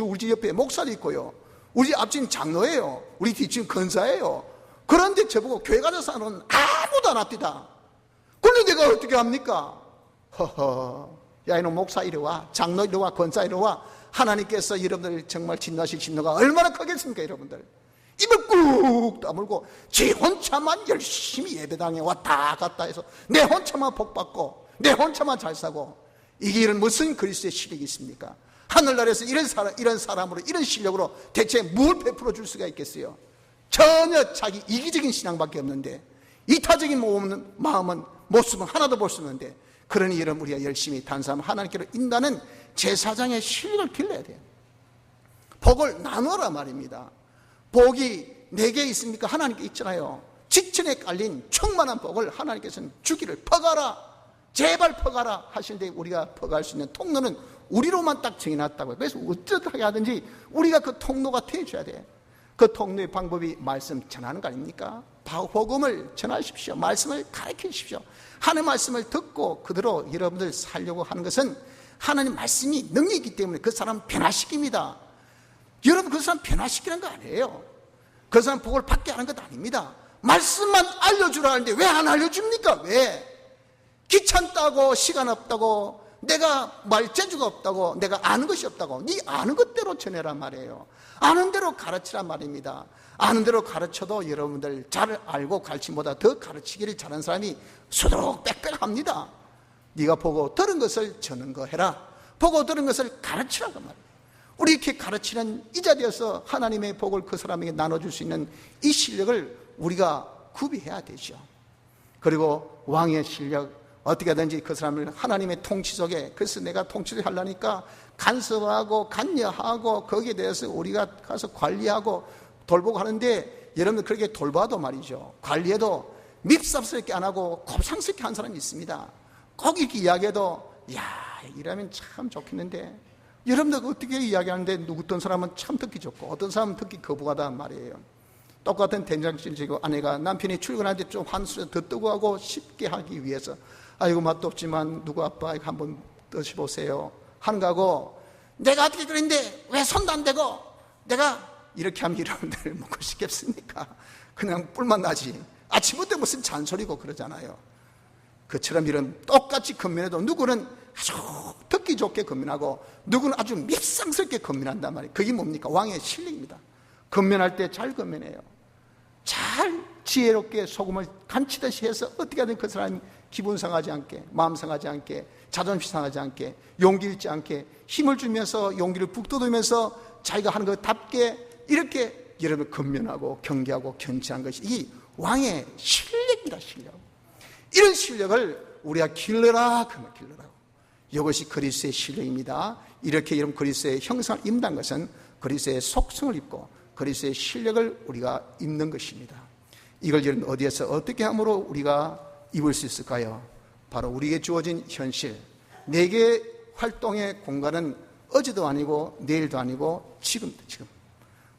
우리 집 옆에 목사도 있고요, 우리 집 앞집은 장로예요, 우리 뒷집은 권사예요. 그런데 저보고 교회 가서 하는 아무도 안 합디다. 그런데 내가 어떻게 합니까? 허허, 야 이놈 목사 이리 와, 장로 이리 와, 권사 이리 와. 하나님께서 여러분들 정말 진노하실 진노가 얼마나 크겠습니까? 여러분들 입을 꾹 다물고 지 혼자만 열심히 예배당에 왔다 갔다 해서 내 혼자만 복받고 내 혼자만 잘 사고, 이게 이런 무슨 그리스도의 실력이 있습니까? 하늘나라에서 이런 사람으로 이런 실력으로 대체 뭘 베풀어 줄 수가 있겠어요? 전혀 자기 이기적인 신앙밖에 없는데, 이타적인 마음은 모습은 하나도 볼 수 없는데, 그러니 여러분 우리가 열심히 단사하면 하나님께로 인도하는 제사장의 실력을 길러야 돼요. 복을 나누어라 말입니다. 복이 내게 있습니까? 하나님께 있잖아요. 지천에 깔린 충만한 복을 하나님께서는 주기를 퍼가라, 제발 퍼가라 하시는데, 우리가 퍼갈 수 있는 통로는 우리로만 딱 정해놨다고요. 그래서 어떻게 하든지 우리가 그 통로가 되어줘야 돼. 그 통로의 방법이 말씀 전하는 거 아닙니까? 복음을 전하십시오. 말씀을 가르쳐 주십시오. 하나님의 말씀을 듣고 그대로 여러분들 살려고 하는 것은 하나님 말씀이 능력이 있기 때문에 그 사람 변화시킵니다. 여러분 그 사람 변화시키는 거 아니에요. 그 사람 복을 받게 하는 것 아닙니다. 말씀만 알려주라 하는데 왜 안 알려줍니까? 왜? 귀찮다고, 시간 없다고, 내가 말 재주가 없다고, 내가 아는 것이 없다고, 네 아는 것대로 전해란 말이에요. 아는 대로 가르치란 말입니다. 아는 대로 가르쳐도 여러분들 잘 알고 가르침보다 더 가르치기를 잘하는 사람이 수두룩 빽빽합니다. 네가 보고 들은 것을 전한 거 해라, 보고 들은 것을 가르치라고 말이에요. 우리 이렇게 가르치는 이 자리에서 하나님의 복을 그 사람에게 나눠줄 수 있는 이 실력을 우리가 구비해야 되죠. 그리고 왕의 실력, 어떻게 하든지 그 사람을 하나님의 통치 속에, 그래서 내가 통치를 하려니까 간섭하고 관여하고 거기에 대해서 우리가 가서 관리하고 돌보고 하는데, 여러분들 그렇게 돌봐도 말이죠, 관리해도 밉삽스럽게 안 하고 곱상스럽게 한 사람이 있습니다. 꼭 이렇게 이야기해도 야 이러면 참 좋겠는데, 여러분들 어떻게 이야기하는데 어떤 사람은 참 듣기 좋고 어떤 사람은 듣기 거부하단 말이에요. 똑같은 된장찌개 지고 아내가 남편이 출근할 때 좀 한술 더 뜨고 하고 쉽게 하기 위해서, 아이고 맛도 없지만 누구 아빠 이거 한번 드셔보세요 하는 거하고, 내가 어떻게 그랬는데 왜 손도 안 대고, 내가 이렇게 하면 여러분들 먹고 싶겠습니까? 그냥 뿔만 나지. 아침부터 무슨 잔소리고 그러잖아요. 그처럼 이런 똑같이 건면해도 누구는 아주 듣기 좋게 건면하고 누구는 아주 밉상스럽게 건면한단 말이에요. 그게 뭡니까? 왕의 실력입니다. 건면할 때 잘 건면해요. 잘 지혜롭게 소금을 간치듯이 해서 어떻게 하든 그 사람이 기분 상하지 않게, 마음 상하지 않게, 자존심 상하지 않게, 용기 잃지 않게 힘을 주면서 용기를 북돋우면서 자기가 하는 것답게 이렇게 여러분 근면하고 경계하고 견지한 것이 이 왕의 실력입니다. 실력. 이런 실력을 우리가 길러라 그러면 길러라고. 이것이 그리스도의 실력입니다. 이렇게 여러분 그리스도의 형상을 입는다는 것은 그리스도의 속성을 입고 그리스도의 실력을 우리가 입는 것입니다. 이걸 여러분 어디에서 어떻게 함으로 우리가 입을 수 있을까요? 바로 우리에게 주어진 현실. 내게 활동의 공간은 어제도 아니고 내일도 아니고 지금도 지금.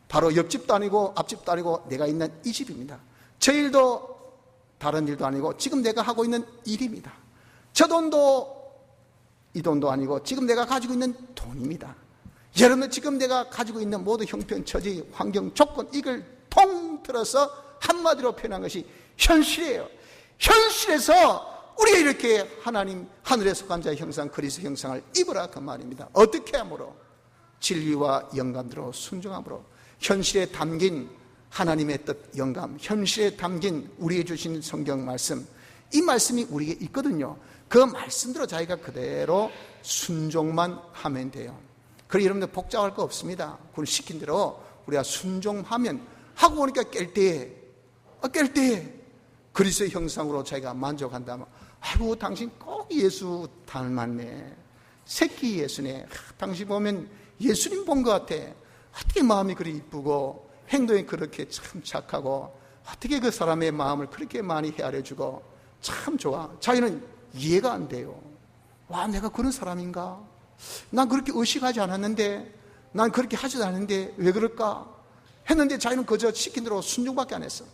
바로 옆집도 아니고 앞집도 아니고 내가 있는 이 집입니다. 저 일도 다른 일도 아니고 지금 내가 하고 있는 일입니다. 저 돈도 이 돈도 아니고 지금 내가 가지고 있는 돈입니다. 여러분 지금 내가 가지고 있는 모든 형편, 처지, 환경, 조건 이걸 통틀어서 한마디로 표현한 것이 현실이에요. 현실에서 우리가 이렇게 하나님 하늘에 속한 자의 형상 그리스도 형상을 입으라 그 말입니다. 어떻게 함으로? 진리와 영감대로 순종함으로. 현실에 담긴 하나님의 뜻 영감, 현실에 담긴 우리에게 주신 성경 말씀, 이 말씀이 우리에게 있거든요. 그 말씀대로 자기가 그대로 순종만 하면 돼요. 그래 여러분들 복잡할 거 없습니다. 그걸 시킨 대로 우리가 순종하면 하고 보니까 깰 때에 그리스도의 형상으로 자기가 만족한다면 아이고 당신 꼭 예수 닮았네, 새끼 예수네, 당신 보면 예수님 본 것 같아, 어떻게 마음이 그리 이쁘고 행동이 그렇게 참 착하고 어떻게 그 사람의 마음을 그렇게 많이 헤아려주고 참 좋아. 자기는 이해가 안 돼요. 와, 내가 그런 사람인가? 난 그렇게 의식하지 않았는데, 난 그렇게 하지도 않았는데 왜 그럴까? 했는데 자기는 그저 시킨 대로 순종밖에 안 했어.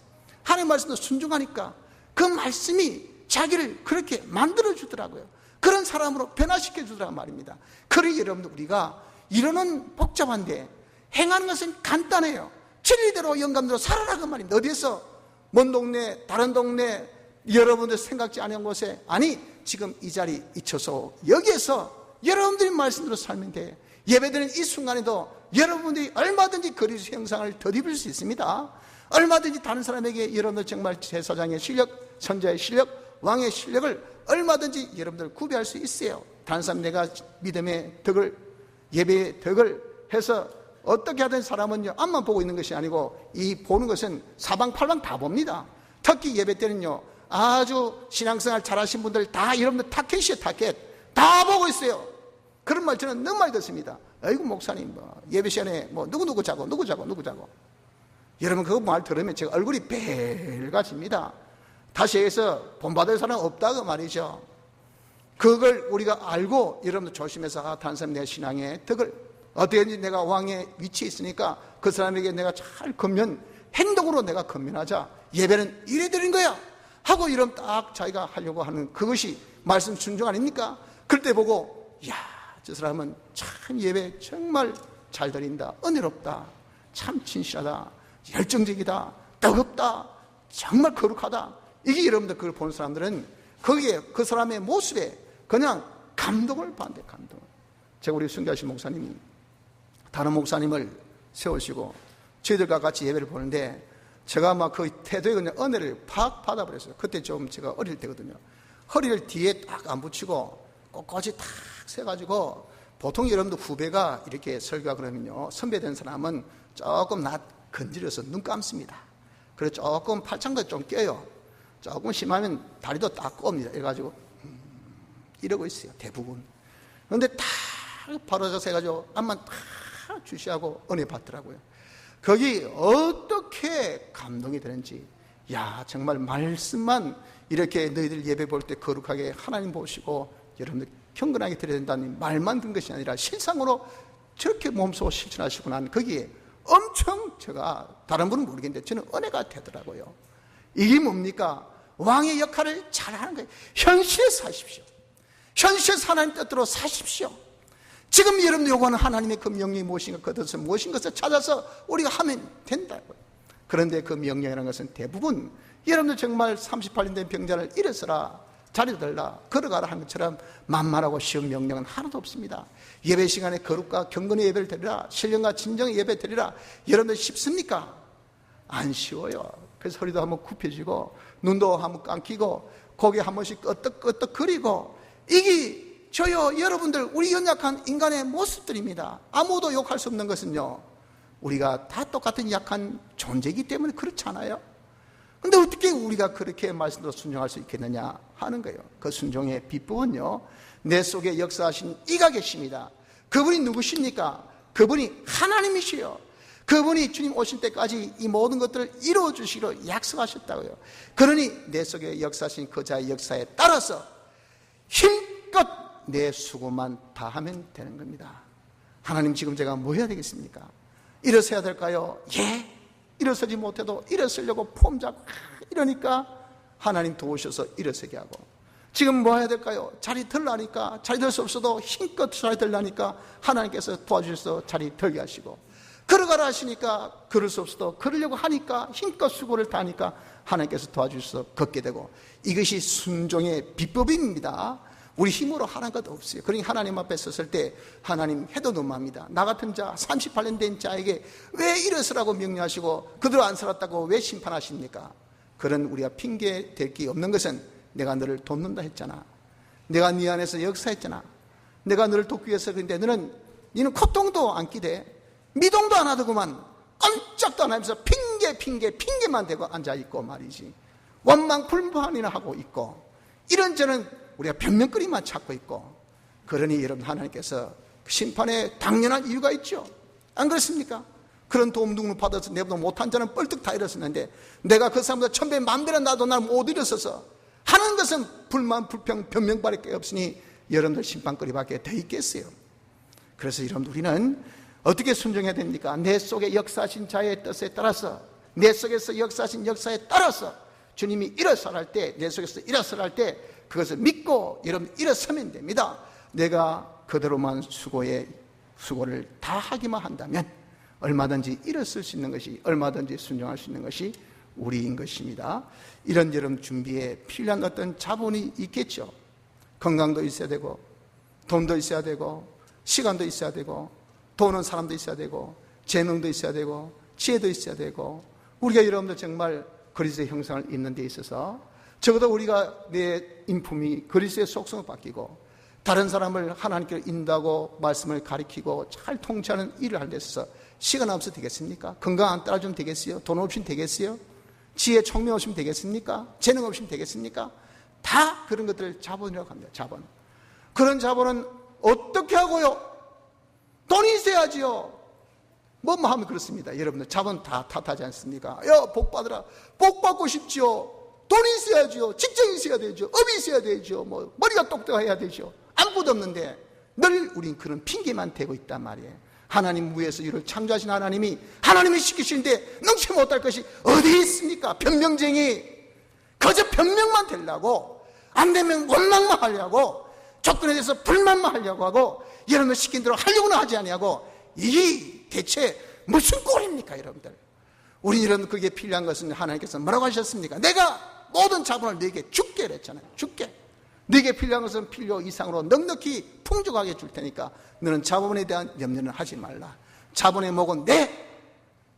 하나님 말씀도 순종하니까 그 말씀이 자기를 그렇게 만들어주더라고요. 그런 사람으로 변화시켜주더란 말입니다. 그러니 여러분들 우리가 이러는 복잡한데 행하는 것은 간단해요. 진리대로 영감대로 살아라 그 말입니다. 어디에서? 먼 동네, 다른 동네, 여러분들 생각지 않은 곳에, 아니 지금 이 자리 있어서 여기에서 여러분들이 말씀대로 살면 돼. 예배드리는 이 순간에도 여러분들이 얼마든지 그리스도 형상을 덧입을 수 있습니다. 얼마든지 다른 사람에게 여러분들 정말 제사장의 실력, 선자의 실력, 왕의 실력을 얼마든지 여러분들 구비할 수 있어요. 다른 사람 내가 믿음의 덕을, 예배의 덕을 해서 어떻게 하든 사람은요 앞만 보고 있는 것이 아니고 이 보는 것은 사방팔방 다 봅니다. 특히 예배 때는요 아주 신앙생활 잘하신 분들 다 여러분들 타켓이에요. 타켓 다 보고 있어요. 그런 말 저는 너무 많이 듣습니다. 아이고 목사님 예배 시간에 누구 자고 여러분 그거 말 들으면 제가 얼굴이 벨가집니다. 다시 해서 본받을 사람 없다고 말이죠. 그걸 우리가 알고 여러분들 조심해서 다른 사람 내 신앙의 덕을 어떻게든지 내가 왕의 위치에 있으니까 그 사람에게 내가 잘 건면, 행동으로 내가 건면하자. 예배는 이래 드린 거야 하고 이러면 딱 자기가 하려고 하는 그것이 말씀 순종 아닙니까? 그럴 때 보고 이야 저 사람은 참 예배 정말 잘 드린다, 은혜롭다, 참 진실하다, 열정적이다, 뜨겁다, 정말 거룩하다. 이게 여러분들 그걸 보는 사람들은 거기에 그 사람의 모습에 그냥 감동을 받는데 감동. 제가 우리 순교하신 목사님이 다른 목사님을 세우시고 저희들과 같이 예배를 보는데 제가 막 그 태도에 그냥 은혜를 팍 받아버렸어요. 그때 좀 제가 어릴 때거든요. 허리를 뒤에 딱 안 붙이고 꼿꼿이 탁 세가지고 보통 여러분들 후배가 이렇게 설교가 그러면요 선배된 사람은 조금 낯 건드려서 눈 감습니다. 그래서 조금 팔짱도 좀 껴요. 조금 심하면 다리도 딱 꼽니다. 이래가지고 이러고 있어요 대부분. 그런데 딱 바로져서 해가지고 앞만 딱 주시하고 은혜 받더라고요. 거기 어떻게 감동이 되는지, 야 정말 말씀만 이렇게 너희들 예배 볼 때 거룩하게 하나님 보시고 여러분들 경건하게 드려야 된다는 말만 든 것이 아니라 실상으로 저렇게 몸소 실천하시고 난 거기에 엄청 제가 다른 분은 모르겠는데 저는 은혜가 되더라고요. 이게 뭡니까? 왕의 역할을 잘하는 거예요. 현실에 사십시오. 현실에서 하나님 뜻대로 사십시오. 지금 여러분 요구하는 하나님의 그 명령이 무엇인가, 그 뜻은 무엇인 것을 찾아서 우리가 하면 된다고요. 그런데 그 명령이라는 것은 대부분 여러분들 정말 38년 된 병자를 일어서라, 자리를 들라, 걸어가라 하는 것처럼 만만하고 쉬운 명령은 하나도 없습니다. 예배 시간에 거룩과 경건의 예배를 드리라, 신령과 진정의 예배 드리라. 여러분들 쉽습니까? 안 쉬워요. 그래서 허리도 한번 굽혀지고 눈도 한번 감기고 고개 한 번씩 끄덕끄덕 거리고 이게 저요, 여러분들, 우리 연약한 인간의 모습들입니다. 아무도 욕할 수 없는 것은요, 우리가 다 똑같은 약한 존재이기 때문에 그렇잖아요. 근데 어떻게 우리가 그렇게 말씀대로 순종할 수 있겠느냐 하는 거예요. 그 순종의 비법은요, 내 속에 역사하신 이가 계십니다. 그분이 누구십니까? 그분이 하나님이시요. 그분이 주님 오실 때까지 이 모든 것들을 이루어 주시기로 약속하셨다고요. 그러니 내 속에 역사하신 그 자의 역사에 따라서 힘껏 내 수고만 다하면 되는 겁니다. 하나님, 지금 제가 뭐 해야 되겠습니까? 일어서야 될까요? 예. 일어서지 못해도 일어서려고 폼 잡고 이러니까 하나님 도우셔서 일어서게 하고, 지금 뭐 해야 될까요? 자리 들라니까, 자리 들 수 없어도 힘껏 자리 들라니까 하나님께서 도와주셔서 자리 들게 하시고, 걸어가라 하시니까 걸을 수 없어도 걸으려고 하니까 힘껏 수고를 다하니까 하나님께서 도와주셔서 걷게 되고, 이것이 순종의 비법입니다. 우리 힘으로 하는 것 없어요. 그러니 하나님 앞에 섰을 때 하나님 해도 너무합니다. 나 같은 자, 38년 된 자에게 왜 일어서라고 명령하시고 그대로 안 살았다고 왜 심판하십니까? 그런 우리가 핑계 댈 게 없는 것은, 내가 너를 돕는다 했잖아, 내가 네 안에서 역사했잖아, 내가 너를 돕기 위해서. 그런데 너는 콧등도 안 끼대, 미동도 안 하더구만, 깜짝도 안 하면서 핑계만 대고 앉아있고 말이지, 원망 불만이나 하고 있고, 이런저런 우리가 변명거리만 찾고 있고. 그러니 여러분, 하나님께서 심판에 당연한 이유가 있죠. 안 그렇습니까? 그런 도움 누구는 받아서 내보다 못한 자는 뻘떡 다 일어섰는데, 내가 그 사람보다 천배 만배나 나도 날 못 일어서서 하는 것은 불만 불평 변명밖에 없으니 여러분들 심판거리밖에 더 있겠어요. 그래서 여러분, 우리는 어떻게 순종해야 됩니까? 내 속에 역사하신 자의 뜻에 따라서, 내 속에서 역사하신 역사에 따라서 주님이 일어서랄 때, 내 속에서 일어서랄 때 그것을 믿고 여러분 일어서면 됩니다. 내가 그대로만 수고를 다 하기만 한다면 얼마든지 일어설 수 있는 것이, 얼마든지 순종할 수 있는 것이 우리인 것입니다. 이런 여러분 준비에 필요한 어떤 자본이 있겠죠. 건강도 있어야 되고, 돈도 있어야 되고, 시간도 있어야 되고, 도는 사람도 있어야 되고, 재능도 있어야 되고, 지혜도 있어야 되고, 우리가 여러분들 정말 그리스도의 형상을 입는 데 있어서 적어도 우리가 내 인품이 그리스도의 속성을 바뀌고, 다른 사람을 하나님께 인도하고 말씀을 가리키고 잘 통치하는 일을 할 때 있어서 시간 없어도 되겠습니까? 건강 안 따라주면 되겠어요? 돈 없이면 되겠어요? 지혜 총명 없이면 되겠습니까? 재능 없이면 되겠습니까? 다 그런 것들을 자본이라고 합니다. 자본. 그런 자본은 어떻게 하고요? 돈이 있어야지요. 뭐만 하면 그렇습니다. 여러분들 자본 다 탓하지 않습니까? 야, 복 받으라. 복 받고 싶지요. 돈이 있어야죠. 직장이 있어야 되죠. 업이 있어야 되죠. 머리가 똑똑해야 되죠. 아무것도 없는데 늘 우린 그런 핑계만 대고 있단 말이에요. 하나님 위에서 이를 창조하신 하나님이 시키시는데 능치 못할 것이 어디 있습니까? 변명쟁이. 거저 변명만 되려고, 안 되면 원망만 하려고, 조건에 대해서 불만만 하려고 하고, 여러분들 시킨 대로 하려고는 하지 아니하고, 이게 대체 무슨 꼴입니까, 여러분들? 우리 여러분, 그게 필요한 것은 하나님께서 뭐라고 하셨습니까? 내가 모든 자본을 너에게 줄게 그랬잖아요. 줄게. 너에게 필요한 것은 필요 이상으로 넉넉히 풍족하게 줄 테니까 너는 자본에 대한 염려는 하지 말라. 자본의 목은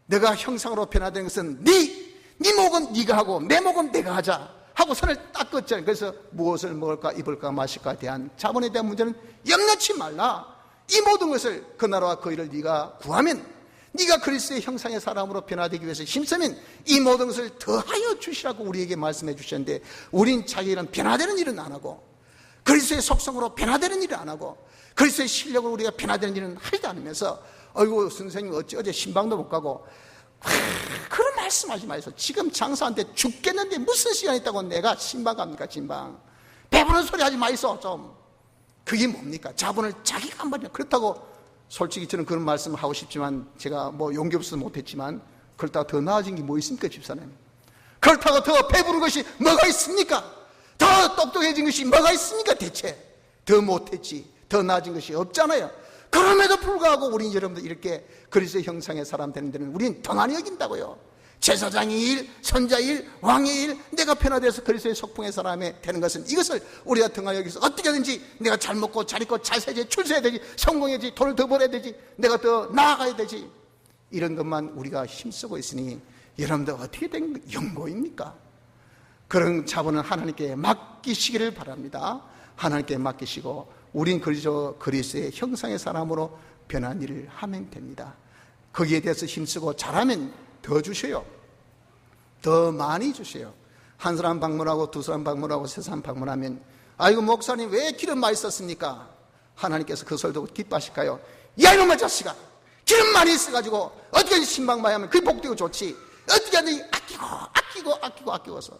내가 형상으로 변화된 것은 네 목은 네가 하고 내 목은 내가 하자 하고 선을 딱 긋잖아요. 그래서 무엇을 먹을까 입을까 마실까에 대한 자본에 대한 문제는 염려치 말라. 이 모든 것을 그 나라와 그 일을 네가 구하면, 네가 그리스도의 형상의 사람으로 변화되기 위해서 힘쓰면 이 모든 것을 더하여 주시라고 우리에게 말씀해 주셨는데, 우린 자기 일은 변화되는 일은 안 하고, 그리스도의 속성으로 변화되는 일은 안 하고, 그리스도의 실력으로 우리가 변화되는 일은 하지도 않으면서, 어이구 선생님 어제 신방도 못 가고, 그런 말씀하지 마세요. 지금 장사한테 죽겠는데 무슨 시간이 있다고 내가 신방 갑니까? 신방. 배부른 소리 하지 마이소 좀. 그게 뭡니까? 자본을 자기가 한 번이야. 그렇다고 솔직히 저는 그런 말씀을 하고 싶지만, 제가 용기 없어서 못했지만, 그렇다고 더 나아진 게 뭐 있습니까, 집사님? 그렇다고 더 배부른 것이 뭐가 있습니까? 더 똑똑해진 것이 뭐가 있습니까, 대체? 더 못했지, 더 나아진 것이 없잖아요. 그럼에도 불구하고 우린 여러분들 이렇게 그리스도의 형상의 사람 되는 데는 우린 등한히 여긴다고요. 제사장의 일, 선자의 일, 왕의 일, 내가 변화돼서 그리스도의 속풍의 사람이 되는 것은, 이것을 우리가 등한히 여기서 어떻게든지 내가 잘 먹고 잘 입고 잘 살지, 출세해야 되지, 성공해야지, 돈을 더 벌어야 되지, 내가 더 나아가야 되지, 이런 것만 우리가 힘쓰고 있으니 여러분들 어떻게 된 영고입니까? 그런 자본은 하나님께 맡기시기를 바랍니다. 하나님께 맡기시고 우린 그리스도의 형상의 사람으로 변한 일을 하면 됩니다. 거기에 대해서 힘쓰고 잘하면 더 주셔요. 더 많이 주셔요. 한 사람 방문하고 두 사람 방문하고 세 사람 방문하면 아이고 목사님 왜 기름 많이 썼습니까? 하나님께서 그 소리 듣고 기뻐하실까요? 야 이놈의 자식아, 기름 많이 있어가지고 어떻게 신방 많이 하면 그게 복되고 좋지, 어떻게 하든지 아끼고서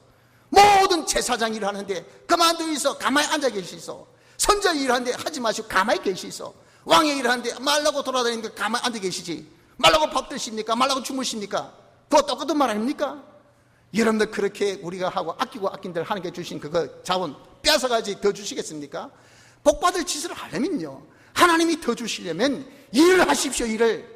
모든 제사장 일을 하는데 그만두어 있어 가만히 앉아 계시소, 선자 일하는데 하지 마시고 가만히 계시소, 왕의 일을 하는데 말라고 돌아다니는데 가만히 앉아 계시지, 말라고 밥 드십니까? 말라고 주무십니까? 그거 똑같은 말 아닙니까? 여러분들 그렇게 우리가 하고 아끼고 아낀 대로 하나님께 주신 그거 자원 뺏어가지 더 주시겠습니까? 복받을 짓을 하려면요, 하나님이 더 주시려면 일을 하십시오. 일을,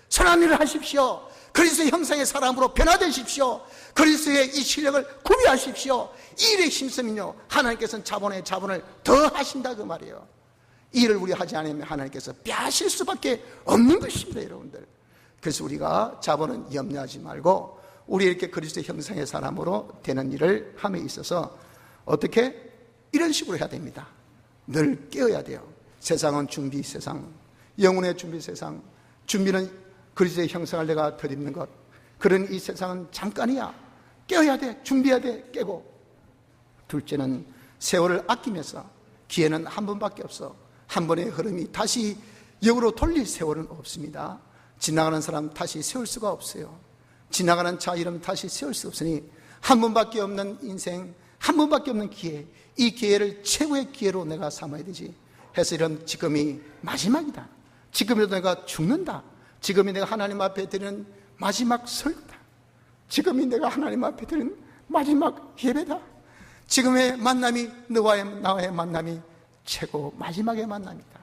선한 일을 하십시오. 그리스도의 형상의 사람으로 변화되십시오. 그리스도의 이 실력을 구비하십시오. 이 일에 힘쓰면요, 하나님께서는 자본의 자본을 더 하신다 그 말이에요. 이 일을 우리 하지 않으면 하나님께서 빼앗을 수밖에 없는 것입니다, 여러분들. 그래서 우리가 자본은 염려하지 말고 우리 이렇게 그리스도의 형상의 사람으로 되는 일을 함에 있어서 어떻게? 이런 식으로 해야 됩니다. 늘 깨어야 돼요. 세상은 준비 세상, 영혼의 준비 세상, 준비는 그리스도의 형상을 내가 덧입는 것, 그런 이 세상은 잠깐이야. 깨어야 돼. 준비해야 돼. 깨고. 둘째는 세월을 아끼면서, 기회는 한 번밖에 없어. 한 번의 흐름이 다시 역으로 돌릴 세월은 없습니다. 지나가는 사람 다시 세울 수가 없어요. 지나가는 차 이름 다시 세울 수 없으니 한 번밖에 없는 인생, 한 번밖에 없는 기회, 이 기회를 최고의 기회로 내가 삼아야 되지 해서 이런 지금이 마지막이다. 지금이라도 내가 죽는다. 지금이 내가 하나님 앞에 드리는 마지막 설교다. 지금이 내가 하나님 앞에 드리는 마지막 예배다. 지금의 만남이 너와의 나와의 만남이 최고 마지막의 만남이다.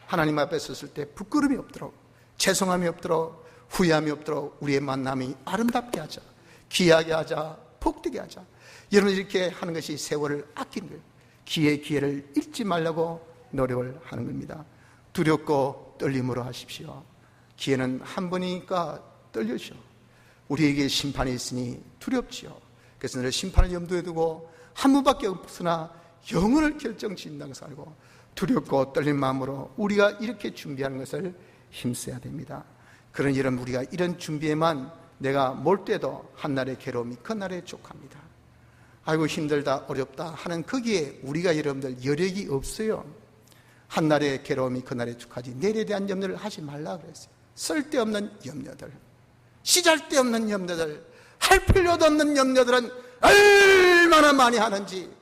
하나님 앞에 섰을 때 부끄러움이 없도록, 죄송함이 없도록, 후회함이 없도록 우리의 만남이 아름답게 하자, 귀하게 하자, 복되게 하자. 여러분 이렇게 하는 것이 세월을 아끼는 거예요. 기회를 잃지 말라고 노력을 하는 겁니다. 두렵고 떨림으로 하십시오. 기회는 한 번이니까 떨려죠. 우리에게 심판이 있으니 두렵지요. 그래서 늘 심판을 염두에 두고 한 번밖에 없으나 영혼을 결정짓는다는 것을 알고 두렵고 떨린 마음으로 우리가 이렇게 준비하는 것을 힘써야 됩니다. 그런 여러분, 우리가 이런 준비에만 내가 몰 때도 한날의 괴로움이 그날에 족합니다. 아이고 힘들다 어렵다 하는 거기에 우리가 여러분들 여력이 없어요. 한날의 괴로움이 그날에 족하지 내일에 대한 염려를 하지 말라 그랬어요. 쓸데없는 염려들, 시잘데없는 염려들, 할 필요도 없는 염려들은 얼마나 많이 하는지.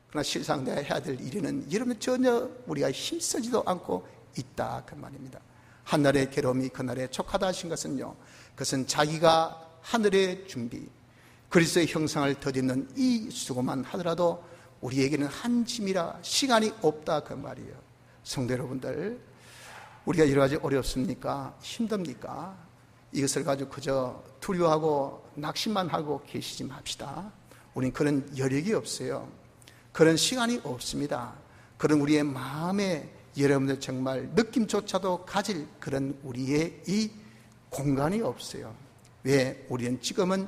그러나 실상 내가 해야 될 일에는 여러분 전혀 우리가 힘쓰지도 않고 있다 그 말입니다. 한날의 괴로움이 그날에 족하다 하신 것은요, 그것은 자기가 하늘의 준비, 그리스도의 형상을 덧입는 이 수고만 하더라도 우리에게는 한 짐이라 시간이 없다 그 말이에요. 성도 여러분들, 우리가 여러 가지 어렵습니까? 힘듭니까? 이것을 가지고 그저 두려워하고 낙심만 하고 계시지 맙시다. 우린 그런 여력이 없어요. 그런 시간이 없습니다. 그런 우리의 마음에 여러분들 정말 느낌조차도 가질 그런 우리의 이 공간이 없어요. 왜? 우리는 지금은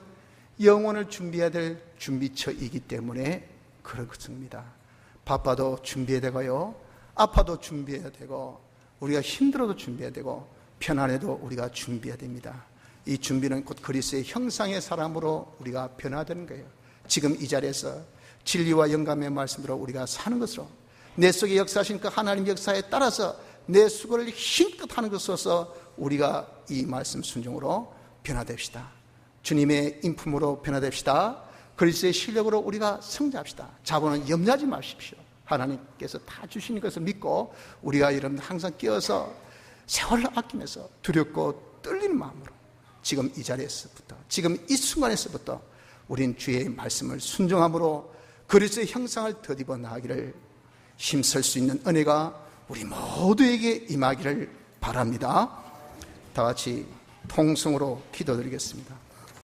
영혼을 준비해야 될 준비처이기 때문에 그렇습니다. 바빠도 준비해야 되고요, 아파도 준비해야 되고, 우리가 힘들어도 준비해야 되고, 편안해도 우리가 준비해야 됩니다. 이 준비는 곧 그리스도의 형상의 사람으로 우리가 변화되는 거예요. 지금 이 자리에서 진리와 영감의 말씀으로 우리가 사는 것으로, 내 속에 역사하신 그 하나님 역사에 따라서 내 수고를 힘껏 하는 것으로서 우리가 이 말씀 순종으로 변화됩시다. 주님의 인품으로 변화됩시다. 그리스도의 실력으로 우리가 성장합시다. 자본은 염려하지 마십시오. 하나님께서 다 주시는 것을 믿고 우리가 여러분 항상 깨어서 세월을 아끼면서 두렵고 떨리는 마음으로 지금 이 자리에서부터, 지금 이 순간에서부터 우린 주의 말씀을 순종함으로 그리스도의 형상을 덧입어 나가기를 힘쓸 수 있는 은혜가 우리 모두에게 임하기를 바랍니다. 다 같이 통성으로 기도드리겠습니다.